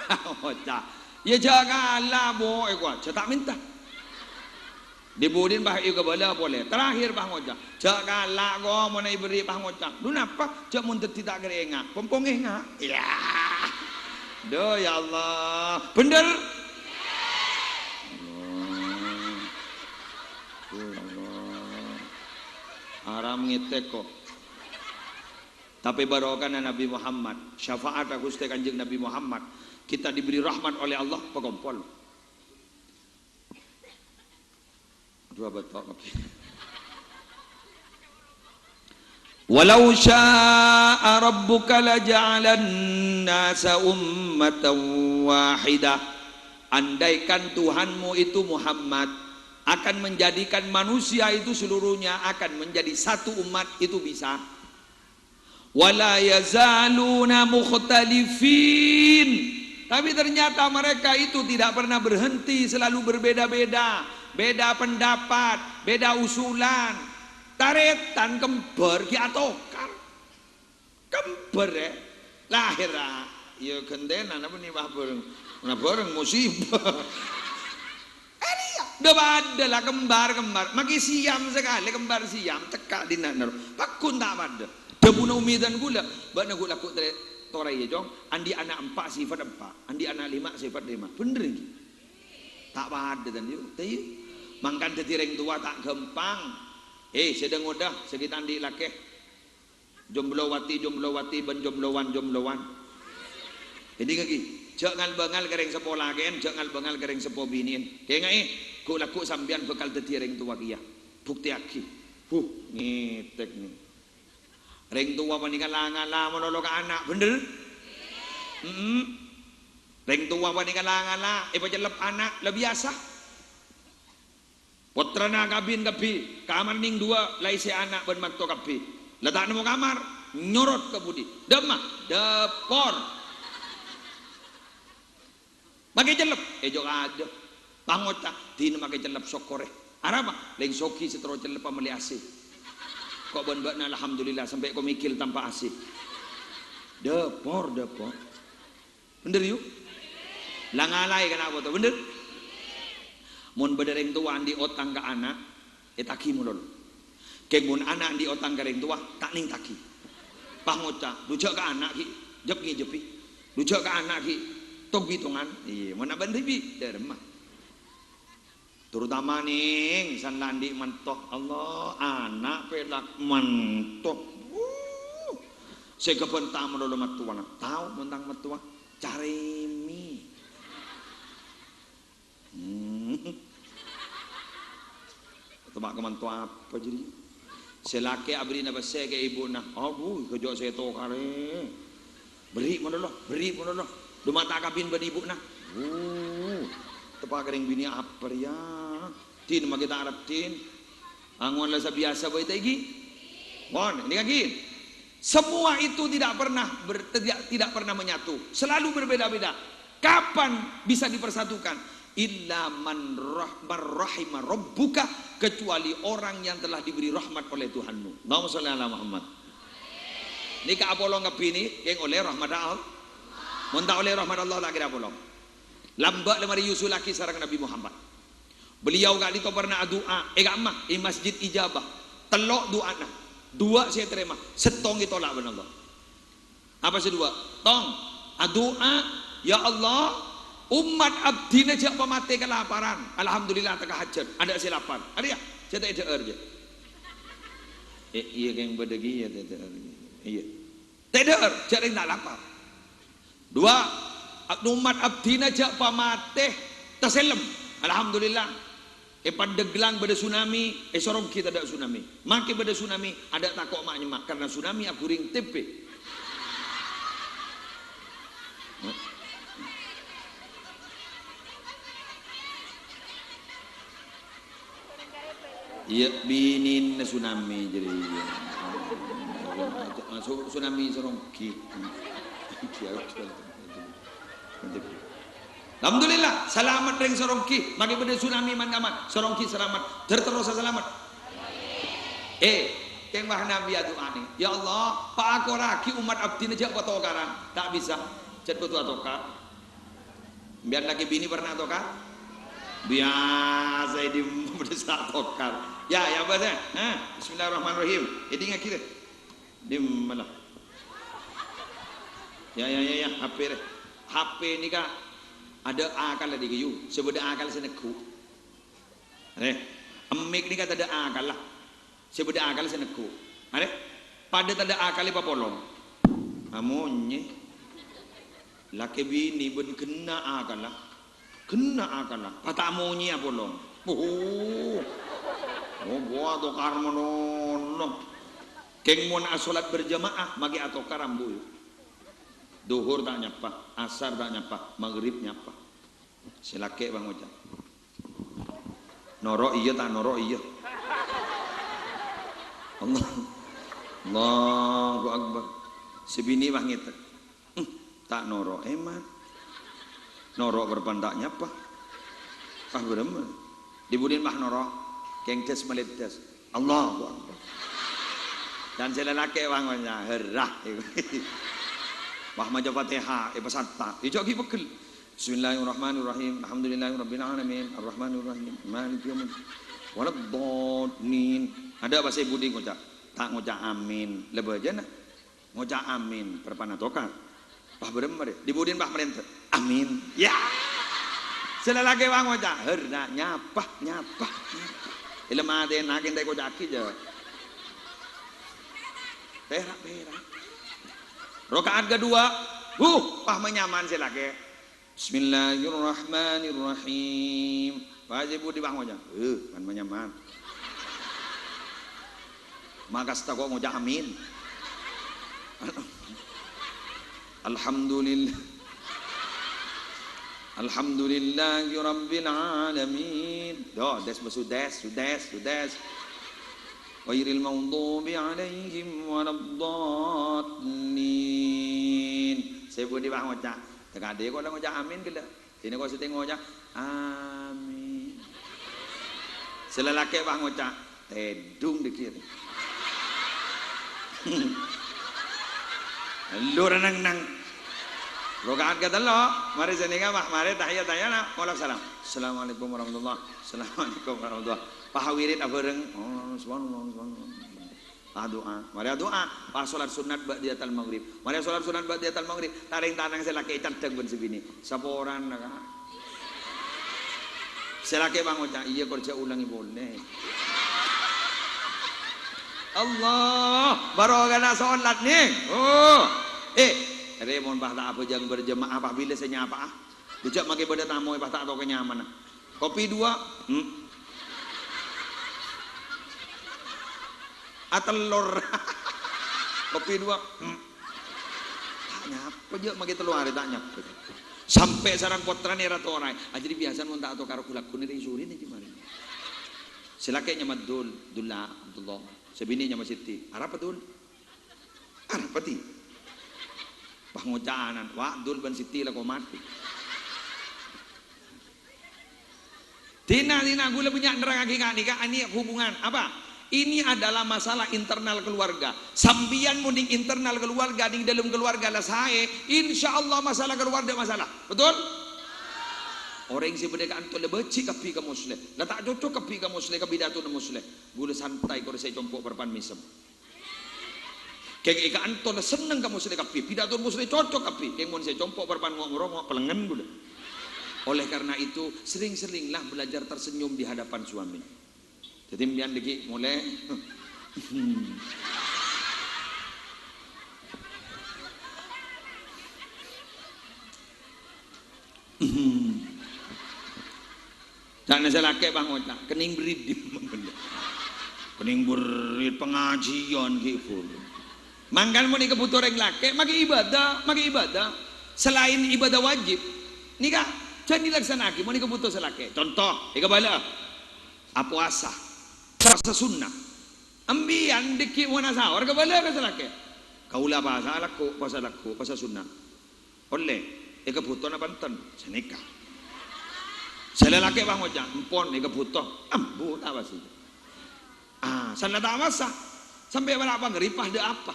pangocak ya jak kalah bu tak minta Dibudin bah iu kebala boleh. Terakhir bah ngocak. Cak galak go mau naik beri bah ngocak. Lu napa? Cak mun tidak gerengak. Pompong engak. Ya. Doh ya Allah. Bener. Aram ngitek kok. Tapi barokah Nabi Muhammad, syafaat Gusti Kanjeng Nabi Muhammad, kita diberi rahmat oleh Allah pegompol. Dua betok. Walau syaa rabbuka laja'alan nasa ummatan wahidah. Andaikan Tuhanmu itu Muhammad akan menjadikan manusia itu seluruhnya akan menjadi satu umat, itu bisa. Wala yazaluna mukhtalifin. Tapi ternyata mereka itu tidak pernah berhenti, selalu berbeda-beda, beda pendapat, beda usulan. Taretan kembar ki atokar. Kembar lahir ya gendena apa nih bareng. Nah bareng musibah. Udah ada lah kembar. Maki siam sekali kembar siam cekak di nanar. Pakun tak ada. Debuna umidan gula, bana gula ku torai ya jong. Andi anak 4 sifat 4, andi anak 5 sifat 5. Bener lagi. Tak ada dan dia. Tapi mangkan tetireng tua tak gampang. Sedang udah sekitar andi lakeh. Jomblowati ben jomblowan. Jadi kaki. Jangan bangal kereng sepo lagen, jangan bangal kereng sepo binin. Kayak ngai, ku laku sambian bekal tetireng tua kia. Bukti aki. Ngitek nih. Reng tua panika langala menolong anak, bener? Reng tua panika langala, pajelep anak, lebih biasa. Putrana kabin kapi, kamar ning 2 lai si anak ben makto kapi. Letak nemu kamar, nyorot ke budi. Demah, depor. Pakai jelep, jok ada. Pangota, dina pakai jelep sokore. Araba, lain soki setero jelep pameli asih. Kok ben-ben alhamdulillah sampai kau mikir tanpa asih. Depor. Bener yuk? Langalai kenapa tuh? Bener? Mun bedereng tua di otang ke anak, taki mulol. Keng mun anak di otang ke reng tua, tak ning taki. Pangoca, lujak ke anak ki, jepi. Lujak ke anak ki, tong hitungan. Iya, mana bener bi? Derma. Terutama nih san landi mentok Allah anak pelak mentok saya kebentak menolak matua tahu tentang matua caremi tebak kemantua apa jadi selaki abri napa saya ke ibu nah bu kejo saya to kare beri menolak duma tak kabin bani ibu nah tepak kering bini apa ya tin magi tak arab tin angon lah biasa boy tegi mon ini kaki semua itu tidak pernah menyatu selalu berbeda-beda kapan bisa dipersatukan illa man rahimah rabbuka kecuali orang yang telah diberi rahmat oleh Tuhanmu. Allahumma sholli ala Muhammad. Ini ka apolong kapini yang oleh rahmat Allah mun tak oleh rahmat Allah tak kira apolong lambak lemari Yusuf laki sarang Nabi Muhammad. Beliau gak itu pernah doa, gak mah di masjid ijabah. Telok doa nah. 2 saya terima, setong ditolak benar Allah. Apa sedua? Tong, doa, ya Allah, umat abdi najak pemati kelaparan. Alhamdulillah tak hajat, ada si lapar. Ada ya? Saya tak ada aja. Iya yang berdegi ya tak ada. Iya. Tak ada, jadi tak lapar. 2 umat abdi najak pamateh terselem alhamdulillah pandeglang pada tsunami sorong kita ada tsunami maki pada tsunami ada takok mak nyemak karena tsunami aku ring tepe iya binin tsunami jadi tsunami sorong alhamdulillah selamat ring sorongki magi pada tsunami man amat sorongki selamat terus selamat keng bah nabi doa nih ya Allah pak akoraki umat abdi najak patokaran tak bisa cet betul atokar biar lagi bini pernah atokar Biasa di berdesak tokar. Ya, ya apa saya? Bismillahirrahmanirrahim. Jadi ingat kita. Di mana? Ya, HP deh. HP ni kak ada akal di kayu. Sebeda akal seneku. Emik ni kata ada akal lah. Sebeda akal seneku. Pada tak ada akal apa polong. Amonye. Laki bini ben kena akal lah. Kena akal lah. Pata amonye polong. Buat tokar monono. Keng mon asolat berjamaah magi atokar ambu. Duhur tak nyapa, asar tak nyapa, maghrib nyapa. Silake bang Oja. Noro iya tak noro iya. Allahu Akbar. Sebini bang itu. Tak noro eman. Noro berpandak nyapa. Berem. Dibudin bah noro. Kengces meletes. Allahu Akbar. Dan silake bang Oja. Herah. Bah maja Fatihah pasata. Ijo ki bekel. Bismillahirrahmanirrahim. Alhamdulillahirabbil alamin. Arrahmanirrahim. Maliki yaumiddin. Waladdallin. Ada bahasa budi ngocak. Tak ngocak amin. Lebih aja nah. Ngocak amin perpana tokar. Bah berember. Dibudin bah merentah. Amin. Ya. Selalake bang ngocak. Herna nyapa. Ilmu ada nakin tak ngocak ki je. Perak. Rakaat kedua, pah menyaman silake. Bismillahirrahmanirrahim. Wajib di bang ngojak. Kan menyaman. Maka setakwa ngojak amin. Alhamdulillah. Alhamdulillahi rabbil alamin. Sudes. Ghairil maghdubi alaihim waladdallin. Saya boleh bang ngocak. Tengah dia kau dah ngocak amin ke tak? Sini kau setengah ngocak amin. Selalake bang ngocak tedung dikir. Lu nang. Rokaat kata lo, mari sini kah? Mari tahiyat lah. Walak salam. Assalamualaikum warahmatullah. Assalamualaikum warahmatullah. Pahawirit abareng. Oh, subhanallah. Doa. Mari doa. Pas salat sunat ba'diyatal maghrib. Mari salat sunat ba'diyatal maghrib. Taring tanang selake cadeng ben sebini. Saporan ka. Selake bang ucap, iya kerja ulangi boleh. Allah, barokah salat nih. Oh. Remon bah tak apa jangan berjemaah apa bila saya nyapa Bujak makai pada tamu pas tak tahu kenyaman. Kopi 2. Atelur. Kopi 2. Tak nyapa je makai telur hari tak nyapa. Sampai sarang potran era torai. Jadi biasa mun tak tahu karo kulakun dari suri ni gimana. Silakai nyamat Dullah Abdullah. Sebini nyamat Siti. Arab betul. Arab pati. Bah ngocanan. Wah Dul ban Siti lah kau mati. Tina gula punya neraka nikah ini hubungan apa? Ini adalah masalah internal keluarga. Sambian mending internal keluarga di dalam keluarga lah saya. Insya Allah masalah keluarga masalah. Betul? Orang yang sebenarnya antu lebih kapi ke muslim. Lah tak cocok kapi ke muslim ke bidatu ke muslim. Gula santai kalau saya compok perpan misem. Kayak ikan antu lah seneng ke muslim kapi. Bidatu muslim cocok kapi. Kayak mau saya compok perpan ngomong pelengan gula. Oleh karena itu sering-seringlah belajar tersenyum di hadapan suami. Jadi mbian diki mulai dan saya laki bang otak kening berid kening berid pengajian gitu. Mangkan mau kebutuhan yang laki maki ibadah selain ibadah wajib nikah. Jadi dilaksanakan, mau kebutuhan selake. Contoh, bala puasa sunnah. Ambian diki wana sahur bala ke selake. Kaula puasa sunnah. Oleh, kebutuhan apa enten? Senikah. Selelake bang ojang, empon kebutuhan. Ambu apa sih? Sana tak masa. Sampai berapa ngeripah de apa?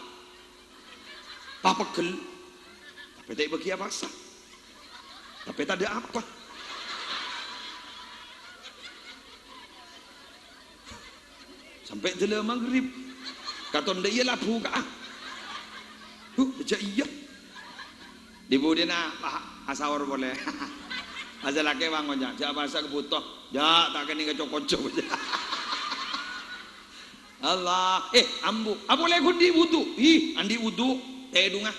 Papegel. Tapi tak bagi apa sah. Tapi tak ada apa. sampai jela maghrib. Katon dia lah buka. Baca iya. Dibudian asawar boleh. Asal laki bangun ja, ja bahasa kebutuh, ja tak kena kecok-kocok. Allah, ambu, boleh kundi wudu, andi wudu, dunga.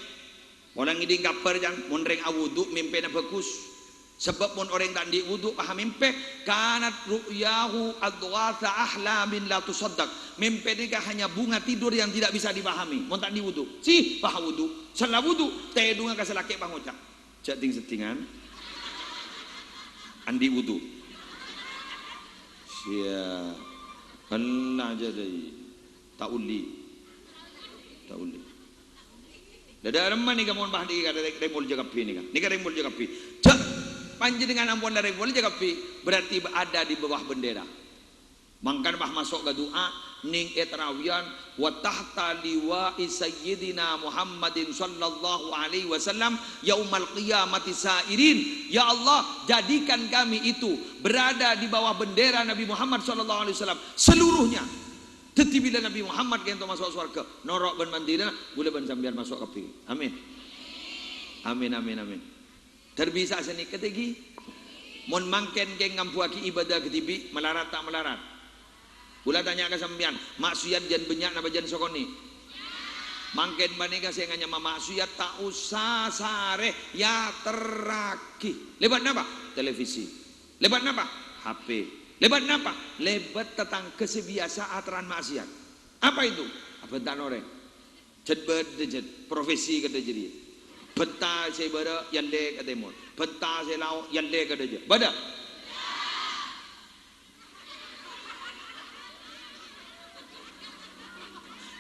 Orang ini kapar jangan, monreng awudu, mimpi na bagus. Sebab mon orang tak di wudu paham mimpi, kanat ru'yahu adwatha ahlamin la tusaddaq. Mimpi ini hanya bunga tidur yang tidak bisa dipahami. Mon tak di wudu, paham wudu, salah wudu, dunga kasalaki pangucap. Jating setingan. Andi wudu sia Allah jadi tauli dada remah ni kamu bah di kada remol jagapi ni kan ni kada remol jagapi cak panjenengan ampun dari remol jagapi berarti ada di bawah bendera mangkan bah masuk ke doa ning etrawian wa tahta liwa'i sayyidina Muhammadin sallallahu alaihi wasallam yaumal qiyamati sairin. Ya Allah, jadikan kami itu berada di bawah bendera Nabi Muhammad sallallahu alaihi wasallam seluruhnya. Teti bila Nabi Muhammad kento masuk surga, norok ben mandina boleh ben sambiar masuk kapi. Amin. Amin amin amin. Terbisa seni ketegi. Mon mangken geng ngampuaki ibadah ketibi melarat tak melarat. Ulah tanya ke sambian, maksiat jan banyak napa jan sokoni. Mangken banika saya nganya maksiat tak usah sare ya teraki. Lebat napa? Televisi. Lebat napa? HP. Lebat napa? Lebat tentang kesebiasaan aturan maksiat. Apa itu? Apa tanore? Jed bed profesi kada jadi. Beta saya bada yang le kada mon. Beta saya lau yang le kada je. Bada.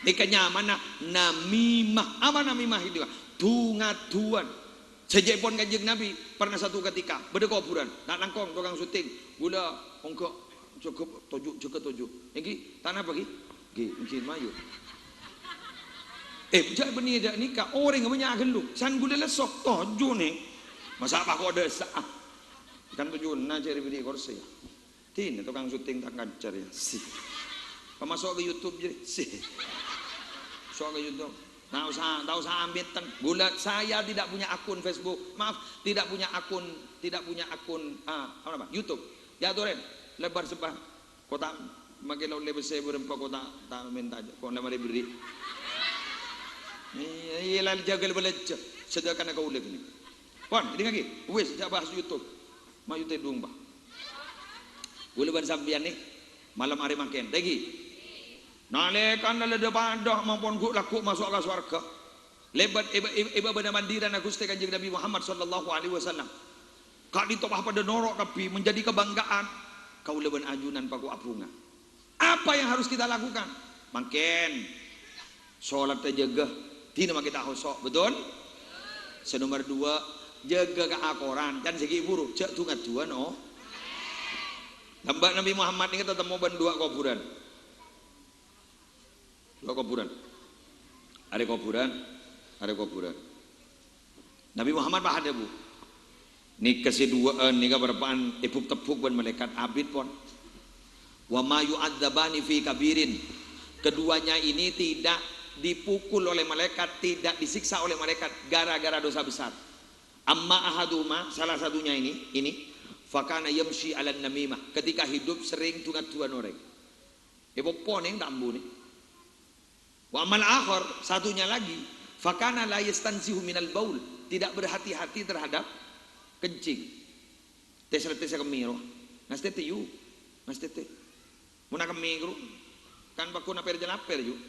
Ikanya mana namimah, apa namimah itu? Tungatuan. Sejak pun kanjeng Nabi pernah satu ketika berkuburan, nak nangkong tukang syuting, gula ongkok cukup tujuh. Ini tanah bagi, mungkin mayu. Jangan benih dah nikah orang yang banyak gelu, san gula lesok tujuh nih, masa apa kau desa? Kan tujuh, nak cari beri kursi. Tin tukang syuting tak ngajar ya, sih. Masuk ke YouTube jadi, sih. Soal YouTube, tak usah ambil gula. Saya tidak punya akun Facebook, maaf, tidak punya akun apa YouTube. Ya turen, lebar sebab kota makin lebar saya berempat kota tak minta aja, kau lemari beri. Iya lalu jaga belajar, sedangkan kau udah ni. Pon, ini lagi, wes jangan bahas YouTube, mau YouTube dong bah. Boleh bersambian nih, malam hari makan, lagi. Nalekan dalam depan dah maupun guk laku masuk ke surga. Lebat iba benar mandiran Gusti Kanjeng Nabi Muhammad sallallahu alaihi wasallam. Kak ditopah pada norok tapi menjadi kebanggaan. Kau leban ajunan paku apunga. Apa yang harus kita lakukan? Makin solat terjaga. Tidak kita hosok, betul? Senomor dua, jaga keakoran. Dan segi buruk, cak tungat tuan oh. Lambat Nabi Muhammad ini ketemu ban dua kuburan. Dua kuburan. Ada kuburan. Nabi Muhammad bah ada bu. Ni kedua ni berapaan epuk tepuk ban malaikat abid pon. Wa ma yu'adzabani fi kabirin. Keduanya ini tidak dipukul oleh malaikat, tidak disiksa oleh malaikat gara-gara dosa besar. Amma ahaduma, salah satunya ini fakana yamshi ala namimah. Ketika hidup sering tungat-tuan orang. Ibu pon yang tambu ni. Wa amal akhir, satunya lagi, fakana la yastansihu minal baul, tidak berhati-hati terhadap kencing. Tes kemiro. Nastete yu. Nastete. Muna kemiro. Kan bakuna per janaper yu.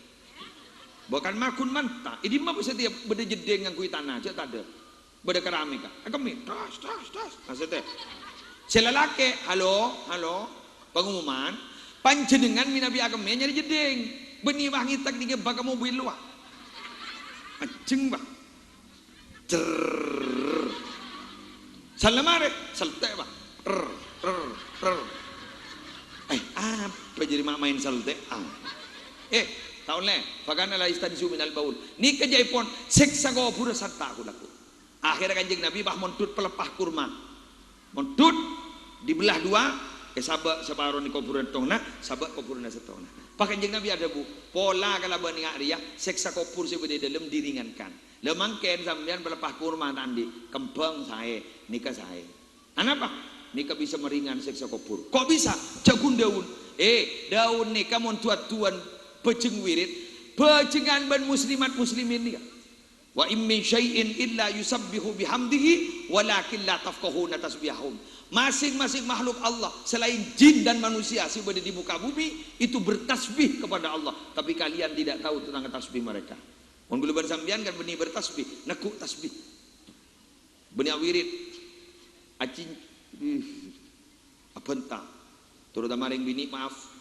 Bukan makun manta. Ini mah bisa dia beda jedeng yang kui tanah, cak tak ada. Beda keramik. Kami tas. Nastete. Selalake, halo, pengumuman, panjenengan minabi agame nyari jedeng. Benih wangi tak tiga baka mobil luar. Aceng bah. Salamare, salte bah. Apa jadi mak main salte? Tahun le, fakana la istansu minal baul. Ni kejaipon seksa go pura sarta aku laku. Akhirnya kanjeng Nabi bah montut pelepah kurma. Montut dibelah dua, sabak separuh ni kuburan tongna, sabak kuburan setongna. Pakai jeng Nabi ada bu, pola kalau bening dia, seksa kubur sebagai dalam diringankan. Lemangken sampean berlepas kurma tandi, kembang saya, nikah saya. Kenapa? Nikah bisa meringan seksa kubur. Kok bisa? Jagun daun. Daun nikah mon tuan pejeng wirid, pejengan ban muslimat muslimin dia. Wa in min syai'in illa yusabbihu bihamdihi walakin la tafqahuna tasbihahum. Masing-masing makhluk Allah selain jin dan manusia yang berada di muka bumi itu bertasbih kepada Allah, tapi kalian tidak tahu tentang tasbih mereka. Mun guluban sambian kan benih bertasbih, nekuk tasbih. Benih wirid acing apenta. Terutama ring bini maaf,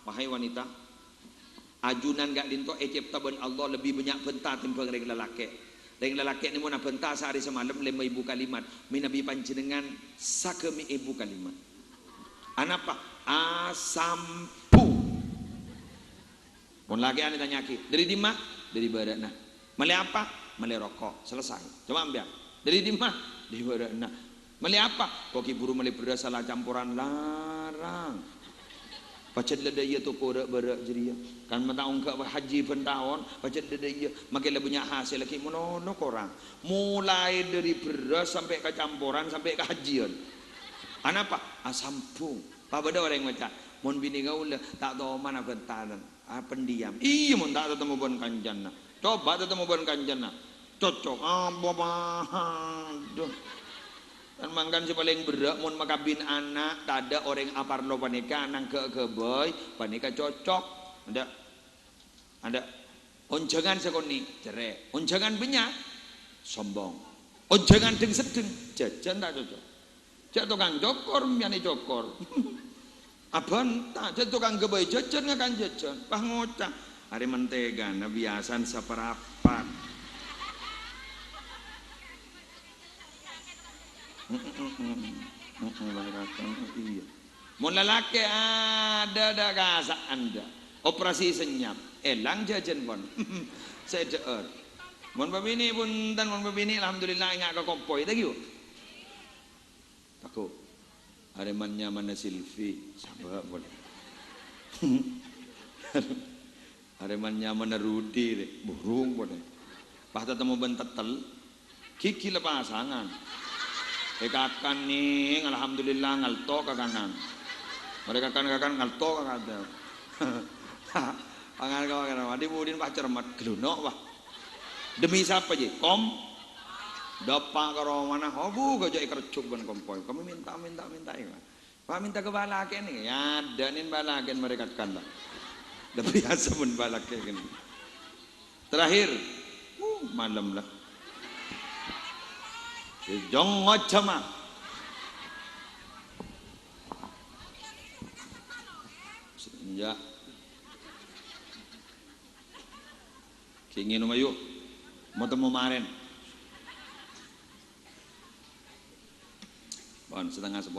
wahai wanita. Ajunan gak dinto cipta ben Allah lebih banyak benta timbang ring lelaki. Ring lelaki ni mun benta sehari semalam 5.000 kalimat. Minabi panjenengan sakemi 1.000 kalimat. Anapa? Asampu. Mun lagi ane tanyaki, dari di mana? Dari badanna. Male apa? Male rokok. Selesai. Coba ambil. Dari di mana? Dari badanna. Male apa? Koki buru male beras salah campuran larang. Pacet lada iya tu korak berak jeria. Kan mataung ke haji pentahun, pacet lada iya makin lebih banyak hasil lagi mono korang. Mulai dari beras sampai ke campuran sampai ke hajian. Anapa? Asampung. Apa ada orang yang baca? Mon bini gaul tak tahu mana bentaran. Pendiam. Iya mon tak ketemu bon kanjana. Coba ketemu bon kanjana. Cocok. Aduh. Dan mangkan si paling berat mun makabin anak tak ada orang apar lo panika nang ke boy panika cocok ada onjangan sekoni cerai onjangan banyak sombong onjangan deng sedeng jajan tak cocok cek tukang jokor miane jokor aban tak cek tukang geboy jajan ngakan jajan pah ngocah hari mentega na biasan saperapat. Iya. Mun lalaki ada kasa anda operasi senyap elang jajan pon saya jeer mun babini pun dan mun babini alhamdulillah ingat ke kompoi tadi yuk aku aremannya mana Silvi sabar boleh aremannya mana Rudi burung boleh pas ketemu bentetel kiki lepasangan kakan nih, alhamdulillah ngalto kakanan. Mereka kakan ngalto kakada. Pangan kau kan, adi budin pak cermat gelunok pak. Demi siapa je? Kom, dapat karo mana? Hobu gajah kercuk ban kompoi. Kami minta ini. Pak minta ke balaken nih, ya danin balaken mereka kan lah. Tapi biasa pun balaken. Terakhir, malam lah. Jong ngocama senja kingin umayu mau temu maren bon setengah 10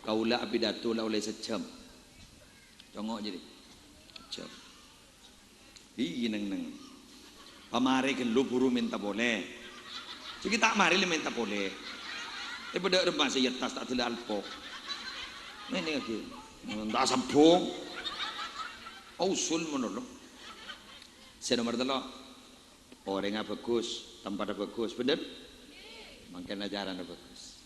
kaula pidato lah oleh sejam congok jadi sejam neng pamare kan lu buru minta boleh. Jadi tak mari le minta boleh. Pada remah saya tas tak tidak alpok. Ini lagi. Tak sampung. Usul menurut. Saya nomor 3. Orangnya bagus, tempatnya bagus, benar? Makin ajaran bagus.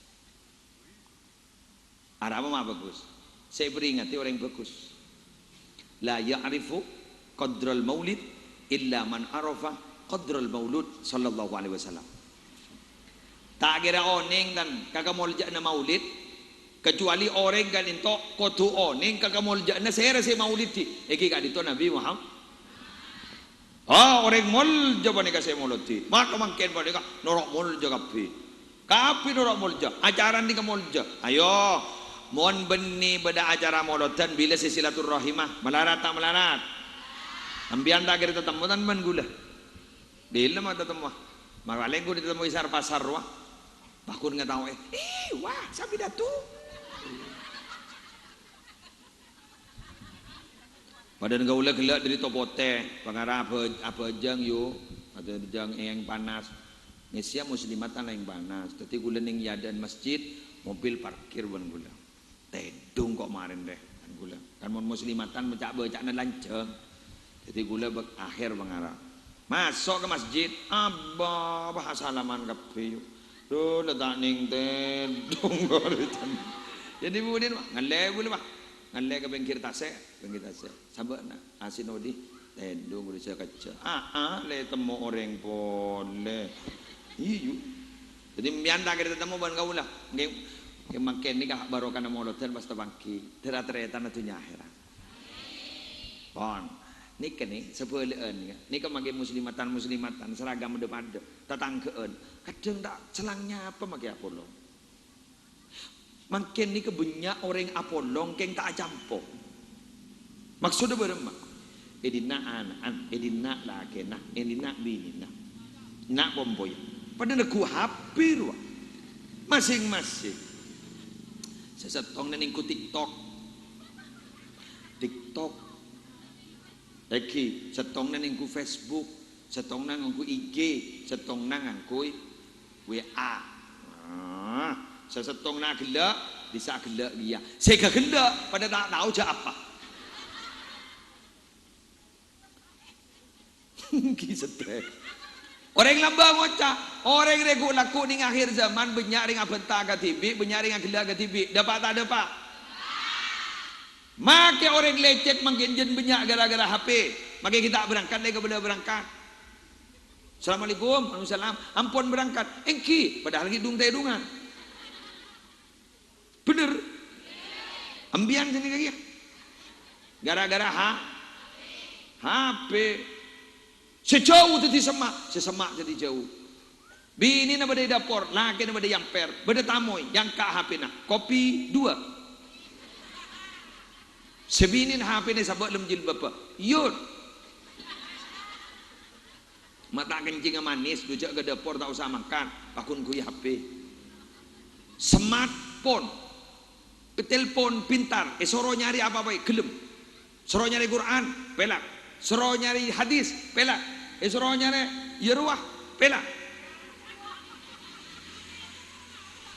Arah apa mah bagus? Saya peringati orang yang bagus. La ya'rifu qadral maulid illa man arafa qadral maulud sallallahu alaihi wasallam. Tak kira oning kan kagak mulja na maulid kecuali orang kan itu kotu oning kagak mulja na saya rasa maulid ti eki kak dito Nabi Muhammad orang mulja bani kasih maulid ti maka mangken bani ka norok mulja kapi norok mulja ajaran di ka mulja ayo mon beni beda acara maulidan bila silaturahimah melarat tak melarat ambian tak kira tetemuan man gula bila mah tetemu maka lengku ditemu isar pasar wah bakun nggak tahu wah sabi datu Badan gaula gelak dari topote, pengarah apa jang yo, ada jang yang panas. Nesia muslimat tanah yang panas. Tetapi gula ning yadan masjid, mobil parkir ban gula. Tedung kok kemarin deh kan gula. Kan mon muslimatan becak na lanceng. Jadi gula akhir mengarah. Masuk ke masjid, abah bahasa salaman kape. Tuh letak ning tedung goritan. Jadi kemudian ngaleh gula bah. Ngaleh ke bengkir tase. Sabar nak asinodi tedung gula saya kaca. Le temu orang pole. Iyo. Jadi mianda kita temu ban kau lah. Makin ni kah baru kana moloten basta bangki tera-tereta na tunya akhirat. Pon. Nika ni sepeuleun ni. Nika mage muslimatan seragam de-de tatangkeun. Kadang tak celangnya apa mage apolong. Makin ni kebunya orang apolong keng tak jampo. Maksudnya berema. Edina an, edina lakena, edina binina. Nak bomboy. Pada neku hapir wa. Masing-masing. Sesetong neningku TikTok. Eki, setong neningku Facebook, setong neningku IG, setong neningku WA. Sesetong nak gelak, bisa gelak dia. Saya gelak pada tak tahu je apa. Kisah. Orang lamba ngocah, orang regu laku ning akhir zaman banyak ring abenta ke TV, banyak ring gelak ke TV. Dapat tak dapat? Maka orang lecet makin jen banyak gara-gara HP. Maka kita berangkat lagi kepada berangkat. Assalamualaikum, waalaikumsalam. Ampun berangkat. Engki, padahal hidung tedungan. Bener? Ambian sini lagi. Gara-gara HP. Sejauh jadi sesemak jadi jauh. Bini na badai dapur, laki na badai yamper, badai tamoy, yang ka HP na. Kopi 2. Sebinin HP na sabak lem jilbab. Yun. Mata kencing manis, dujak ke dapur tak usah makan, pakun kui HP. Smartphone. Telepon pintar, soro nyari apa baik, gelem. Soro nyari Quran, pelak. Soro nyari hadis, pelak. Soro nyari yeruah, pelak.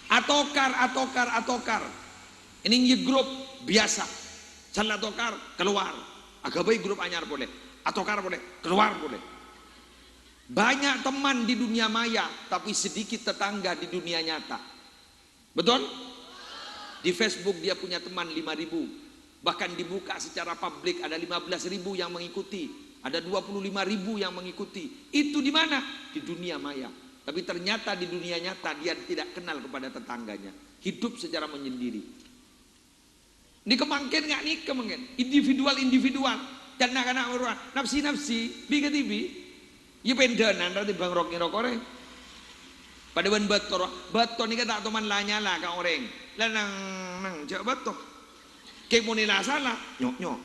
Atokar. Ini grup biasa. Salah atokar keluar. Agak baik grup anyar boleh. Atokar boleh, keluar boleh. Banyak teman di dunia maya, tapi sedikit tetangga di dunia nyata. Betul? Di Facebook dia punya teman 5.000. Bahkan dibuka secara publik ada 15.000 yang mengikuti. Ada 25.000 yang mengikuti. Itu di mana? Di dunia maya. Tapi ternyata di dunia nyata dia tidak kenal kepada tetangganya. Hidup secara menyendiri. Ini kemangkin nggak nih kemangkin? Individual. Dan anak-anak orang nafsi. Biga-tibi. Ya pendenan nanti bang rokore. Pada ban beto ni kata teman lanya lah kau orang. Lah nang jauh beto. Kemunila salah nyok.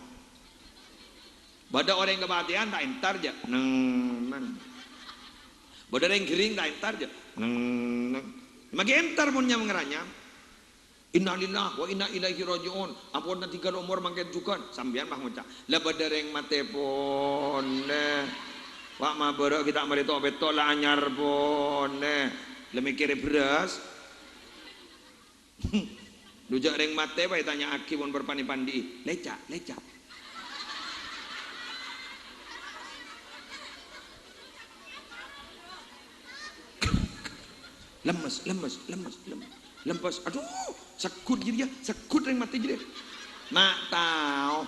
Bada orang kebatian tak entar je. Nang. Bada orang kering tak entar je. Nang. Magi entar punya mengeranya. Innalillah wa inna ilaihi rajiun. Ampun nanti kalau umur makin juga sambian bah ngucap. Lah bada orang mate pon. Wak ma berok kita mari tok beto lah anyar pon. Le mikir beras. Dujak ring mate bae tanya aki pun berpandi-pandi. Lecak. Lemes. Aduh, sekut jadi dia, sekut ring mati jadi. Mak tahu.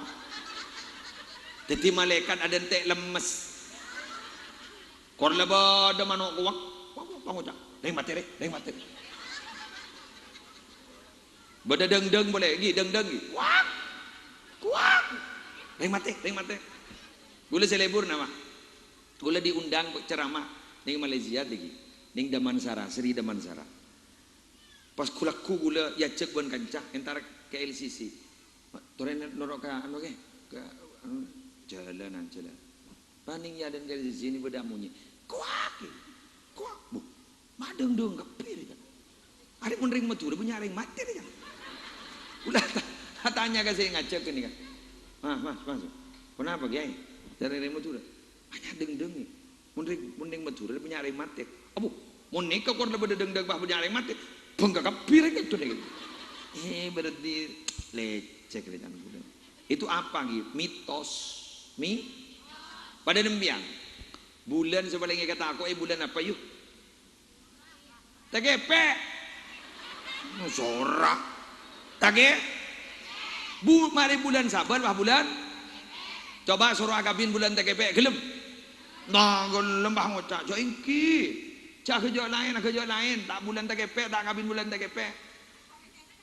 Jadi malaikat ada entek lemes. Kor leba ada manuk kuak. Wah, ring mati. Bada deng boleh lagi, deng. Kuak. Ring mati. Gula selebur nama. Gula diundang ceramah di Malaysia lagi. Ning Damansara, Sri Damansara. Pas kulaku gula ya cek ban kancah entar ke LCC. Toren norok ka anu ke jalan. Paning ya dan ke sini beda munyi. Kuak. Bu. Madeng kepir kan. Ari mun ring metu punya ring mati kan. Udah tanya ke saya ngacak ini kan. Mas. Kenapa Kiai? Dari ring metu. Hanya deng ni. Mun ring metu punya ring mati. Abu, mun nikah kor lebih deng bah punya ring mati. Bangga kepir gitu deh. Berarti lecek rekan bulan. Itu apa gitu? Mitos. Pada dembiang. Bulan sebaliknya kata aku, bulan apa yuk? TGP. Sorak. Tage. Mari bulan sabar, bah bulan. Coba suruh agabin bulan TGP, gelem. Nah, gelem bah ngocak. Jo ingki. Cak kerja lain, tak bulan TGP, tak agabin bulan TGP.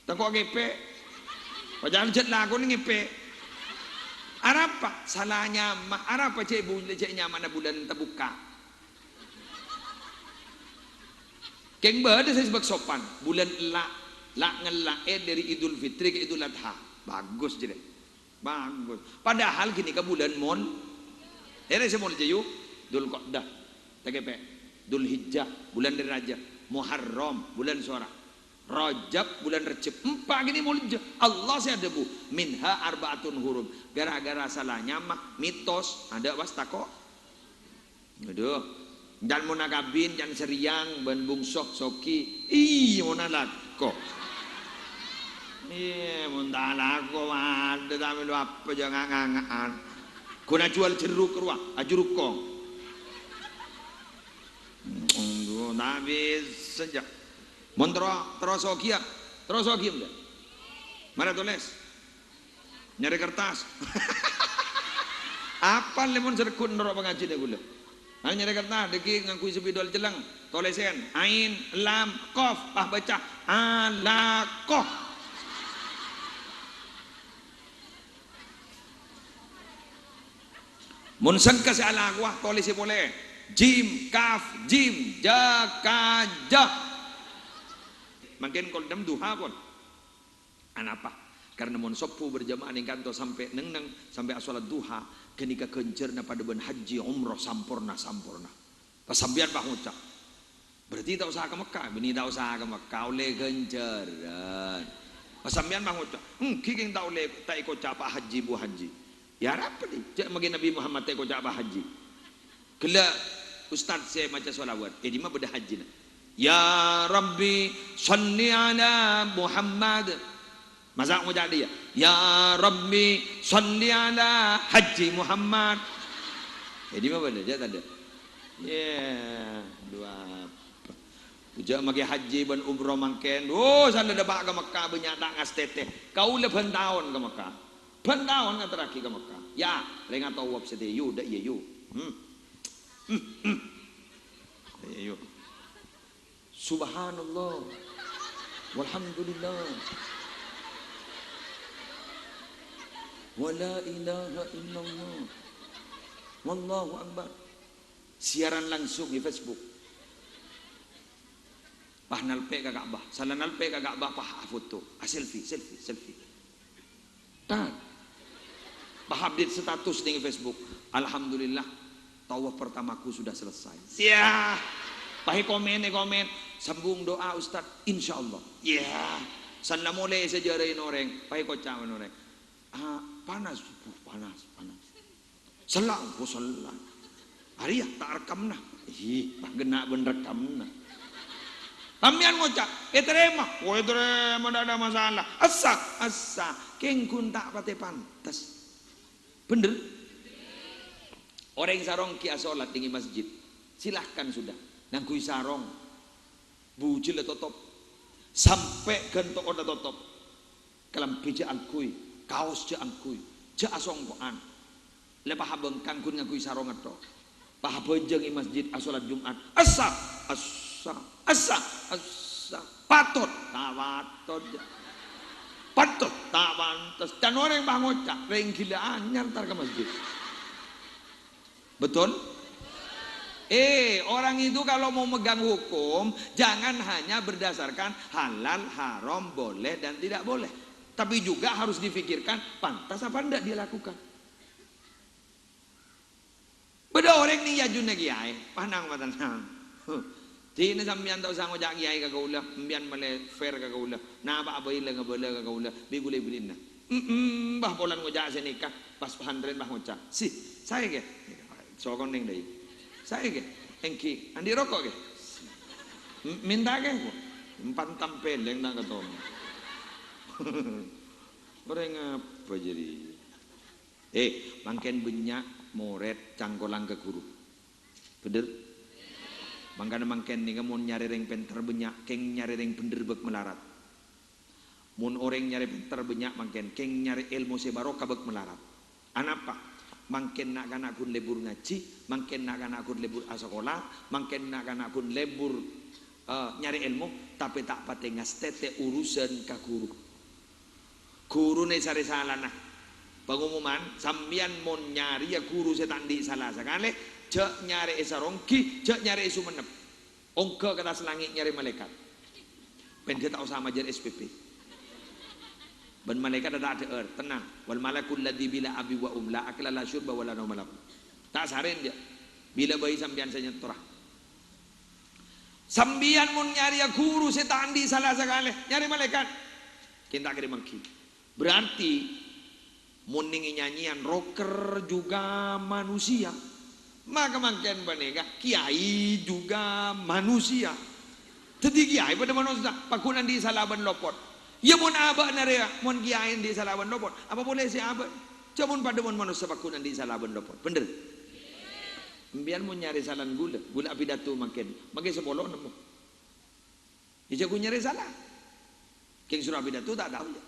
Tak kok GP. Padahal jet lah aku ni GP. Arapa salahnya arapa cek nyaman bulan terbuka. Keng ber saya sebab sopan bulan la ngelak dari Idul Fitri ke Idul Adha. Bagus je deh. Bagus. Padahal gini ke bulan mon. Saya mau jayu Dul Qa'dah. TGP. Dul Hijjah bulan Raja. Muharram bulan Suara. Rajab bulan Recep 4 gini mulja Allah saya debu minha arbaatun hurum gara-gara salahnya mah mitos ada was tako aduh dan munagabin dan seriang ben bungsoh soki munalako muntalako ada tapi lu apa jangan ngangaan kuna jual jeruk ruah ajuruk kong tapi sejak terus okia enggak? Mana tulis? Nyari kertas. Apa lemon serkun nero pengajian gula? Hanya nyari kertas, deki ngakui sepidol jelang, tulisan ain lam qaf, baca alaqah. Mun sangka si alaqah tulis boleh. Jim kaf jim ja. Makin kalau dalam duha pun anapa karena mon sopu berjamaah ning kantor sampai neng sampai salat duha kenika kencerna pada ben haji umrah sampurna pas sampean pak ngucap berarti tak usah ke Mekah bini tak usah ke Mekah oleh kenceran pas sampean pak ngucap kiking tak oleh tak ikut capa haji bu haji ya apa nih cak magi Nabi Muhammad tak ikut capa haji kela ustaz saya maca solawat di mah beda haji nah. Ya Rabbi salli ala Muhammad masa mau jadi ya Rabbi salli ala Haji Muhammad jadi apa dia tadi dua puja magi haji ban umroh mangken sana debak ke Mekah benyata ngas teteh kau leban tahun ke Mekah ben tahun ngateraki ke Mekah ya rengat tawab sete yu dak ye yu yu Subhanallah walhamdulillah wala ilaha illallah wallahu akbar siaran langsung di Facebook pah nalpe ka Ka'bah salah nalpe ka Ka'bah pah foto selfie tak pah update status di Facebook alhamdulillah tawaf pertamaku sudah selesai siap pahi komen sambung doa Ustaz insyaallah ya sana mulai sejarain orang pahi kocaman orang panas selang hari ya tak rekamna pak gena ben rekamna kamian ngocak terima tidak ada masalah asa kengkun tak pate pantas bener orang sarong kia sholat tinggi masjid silahkan sudah nangkui sarong bujil totop sampai gentok oda totop kalam pija angkui kaos je angkui je asongkoan lepas habengkan kun ngakui sarong atau paha bejeng di masjid asolat Jumat asa patut tak pantas dan orang bangocak ring gilaan nyantar ke masjid betul. Orang itu kalau mau megang hukum jangan hanya berdasarkan halal, haram, boleh dan tidak boleh. Tapi juga harus difikirkan pantas apa enggak dia lakukan. Beda orang ni yajun kiai, panang matanang. Di ni sambian tau sang ojak kiai kagak ulah, sambian male fair kagak ulah. Na apa abai lah ngabala kagak ulah, bigule bilin na. Bah polan ngojak senikah pas pesantren bah ngocak. Si, saya ke. Sokon ning deui. Saya ke, engki, andi rokok ke, minta ke, empat tampil yang nak ketemu. Orang apa jadi? Mangken banyak moret cangkolang ke guru. Bener? Mangkana mangken nih kamu nyari reng penter banyak, keng nyari reng bener bek melarat. Mun orang nyari penter banyak mangken, keng nyari ilmu sebaro kabek melarat. Anapa? Mangken nak kana kun lebur ngaji, mangken nak kana kun lebur asekolah, mangken nak kana kun lebur nyari ilmu, tapi tak pate ngastete urusan ka guru. Guru ne sare salah nah. Pengumuman sambian mon nyari ya guru setandi salah sekali, cek nyari esarongki, cek nyari sumenep. Ongke kata selangit nyari malaikat. Ben kita usah majar SPP. Ben malaikat ada tenang. Wal malakul ladzi bila abi wa la akla la syurba wala nauma lahu. Tak sarin dia. Bila bayi sambian senyetorah. Sambian mun nyari ya guru setandi salah sekali, nyari malaikat. Kita kirim mangki. Berarti mun ningi nyanyian rocker juga manusia. Maka mangken banega kiai juga manusia. Tadi kiai pada manusia pakunan di salaban lopot. Ya mun abah narea mun kiai di salaban lopot. Apa boleh si abah? Cuman pada mun manusia pakunan di salaban lopot. Bener? Biar mun nyari salan gula pidato makin sepuluh nemu. Ya jago nyari salah. King surah pidato tak tahu ya.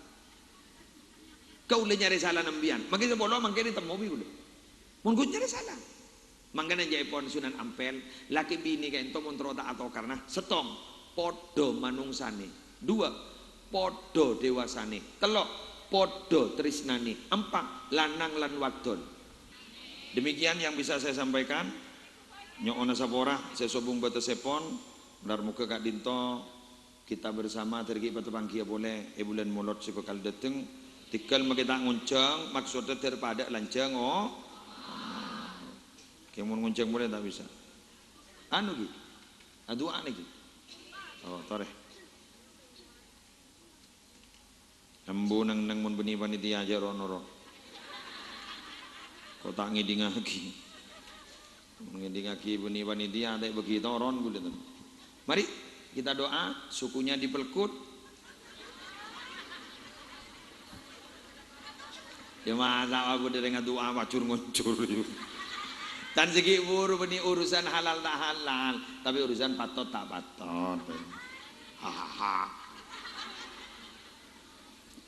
Kau le nyari salah nambian. Makin sepuluh makin ditemu gula. Mun gue nyari salah. Mangkana jaipon Sunan Ampel laki bini kayak ento mun trota atau karena setong podo manungsane. Dua podo dewasane. Telok podo trisnani. Empat lanang lan wadon. Demikian yang bisa saya sampaikan. Nyokona sapora saya sobung bata sepon benar muka Kak Dinto kita bersama tergi batu pangkia boleh bulan molot sekal dateng tikal makita nguncang maksudnya terpada lancang kemun nguncang boleh tak bisa anu gitu adu ane gitu tore ambu nang mun beni panitia aja ronoro kau tak ngiding lagi ngiding lagi beni panitia ada begitu ron gue lihat. Mari kita doa sukunya dipelkut ya masa aku dengan doa wacur nguncur dan segi buru beni urusan halal tak halal tapi urusan patot tak patot hahaha.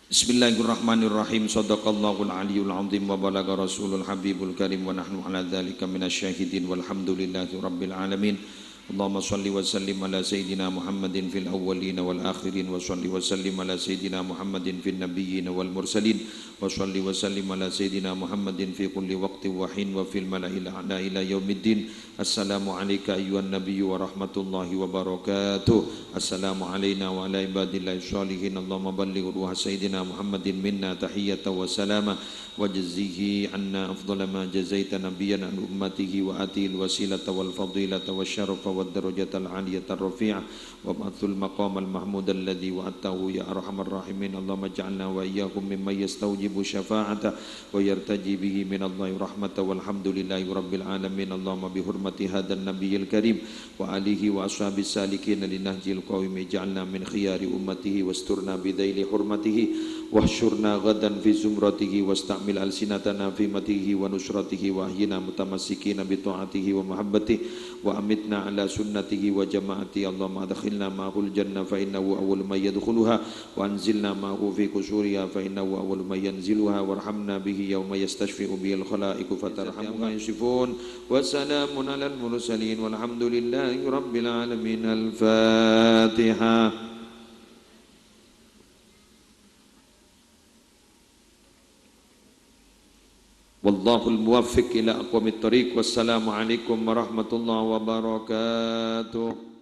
Bismillahirrahmanirrahim. Shadaqallahul aliyul azim wa balagha rasulul habibul karim wa nahnu ala dzalika minasyahidin walhamdulillahi rabbil alamin. Allahumma salli wa sallim ala sayyidina Muhammadin fil awwalin wal akhirin wa salli wa sallim ala sayyidina Muhammadin fil nabiyyin wal mursalin wa salli wa sallim ala sayyidina Muhammadin fi kulli waqtin wa hin wa fil mala'il a'la ila yaumiddin. Assalamu alayka ayyuhan nabiyyu wa rahmatullahi wa barakatuh. Assalamu alayna wa ala ibadillahi shalihin. Allahumma balligh ruha sayyidina Muhammadin minna tahiyyatan wa salama wa jazzihi anna afdala ma jazaita nabiyyan an ummatihi wa atil wasilata wal fadilata wa syarafa والدرجة العالية الرفيعة وابعث المقام المحمود الذي وعدته يا أرحم الراحمين. اللهم اجعلنا وإياكم ممن يستوجب شفاعته ويرتجي به من الله رحمة والحمد لله رب العالمين. اللهم بحرمة هذا النبي الكريم وآله وأصحاب السالكين لنهج القوم اجعلنا من خيار أمته واسترنا بذيل حرمته واحشرنا غدا في زمرته واستعمل ألسنتنا في مته ونصرته وأحينا متمسكين بطاعته ومحبته وأمتنا على سنته وجماعته. اللهم أدخلنا معه الجنة فإنه أول من يدخلها وأنزلنا معه في قصورها فإنه أول من ينزلها وارحمنا به يوم يستشفع به الخلائق فترحمها يصفون وسلام على المرسلين والحمد لله رب العالمين. الفاتحة. Wallahul muwaffiq ila aqwamit thoriq. Wassalamu alaikum warahmatullahi wabarakatuh.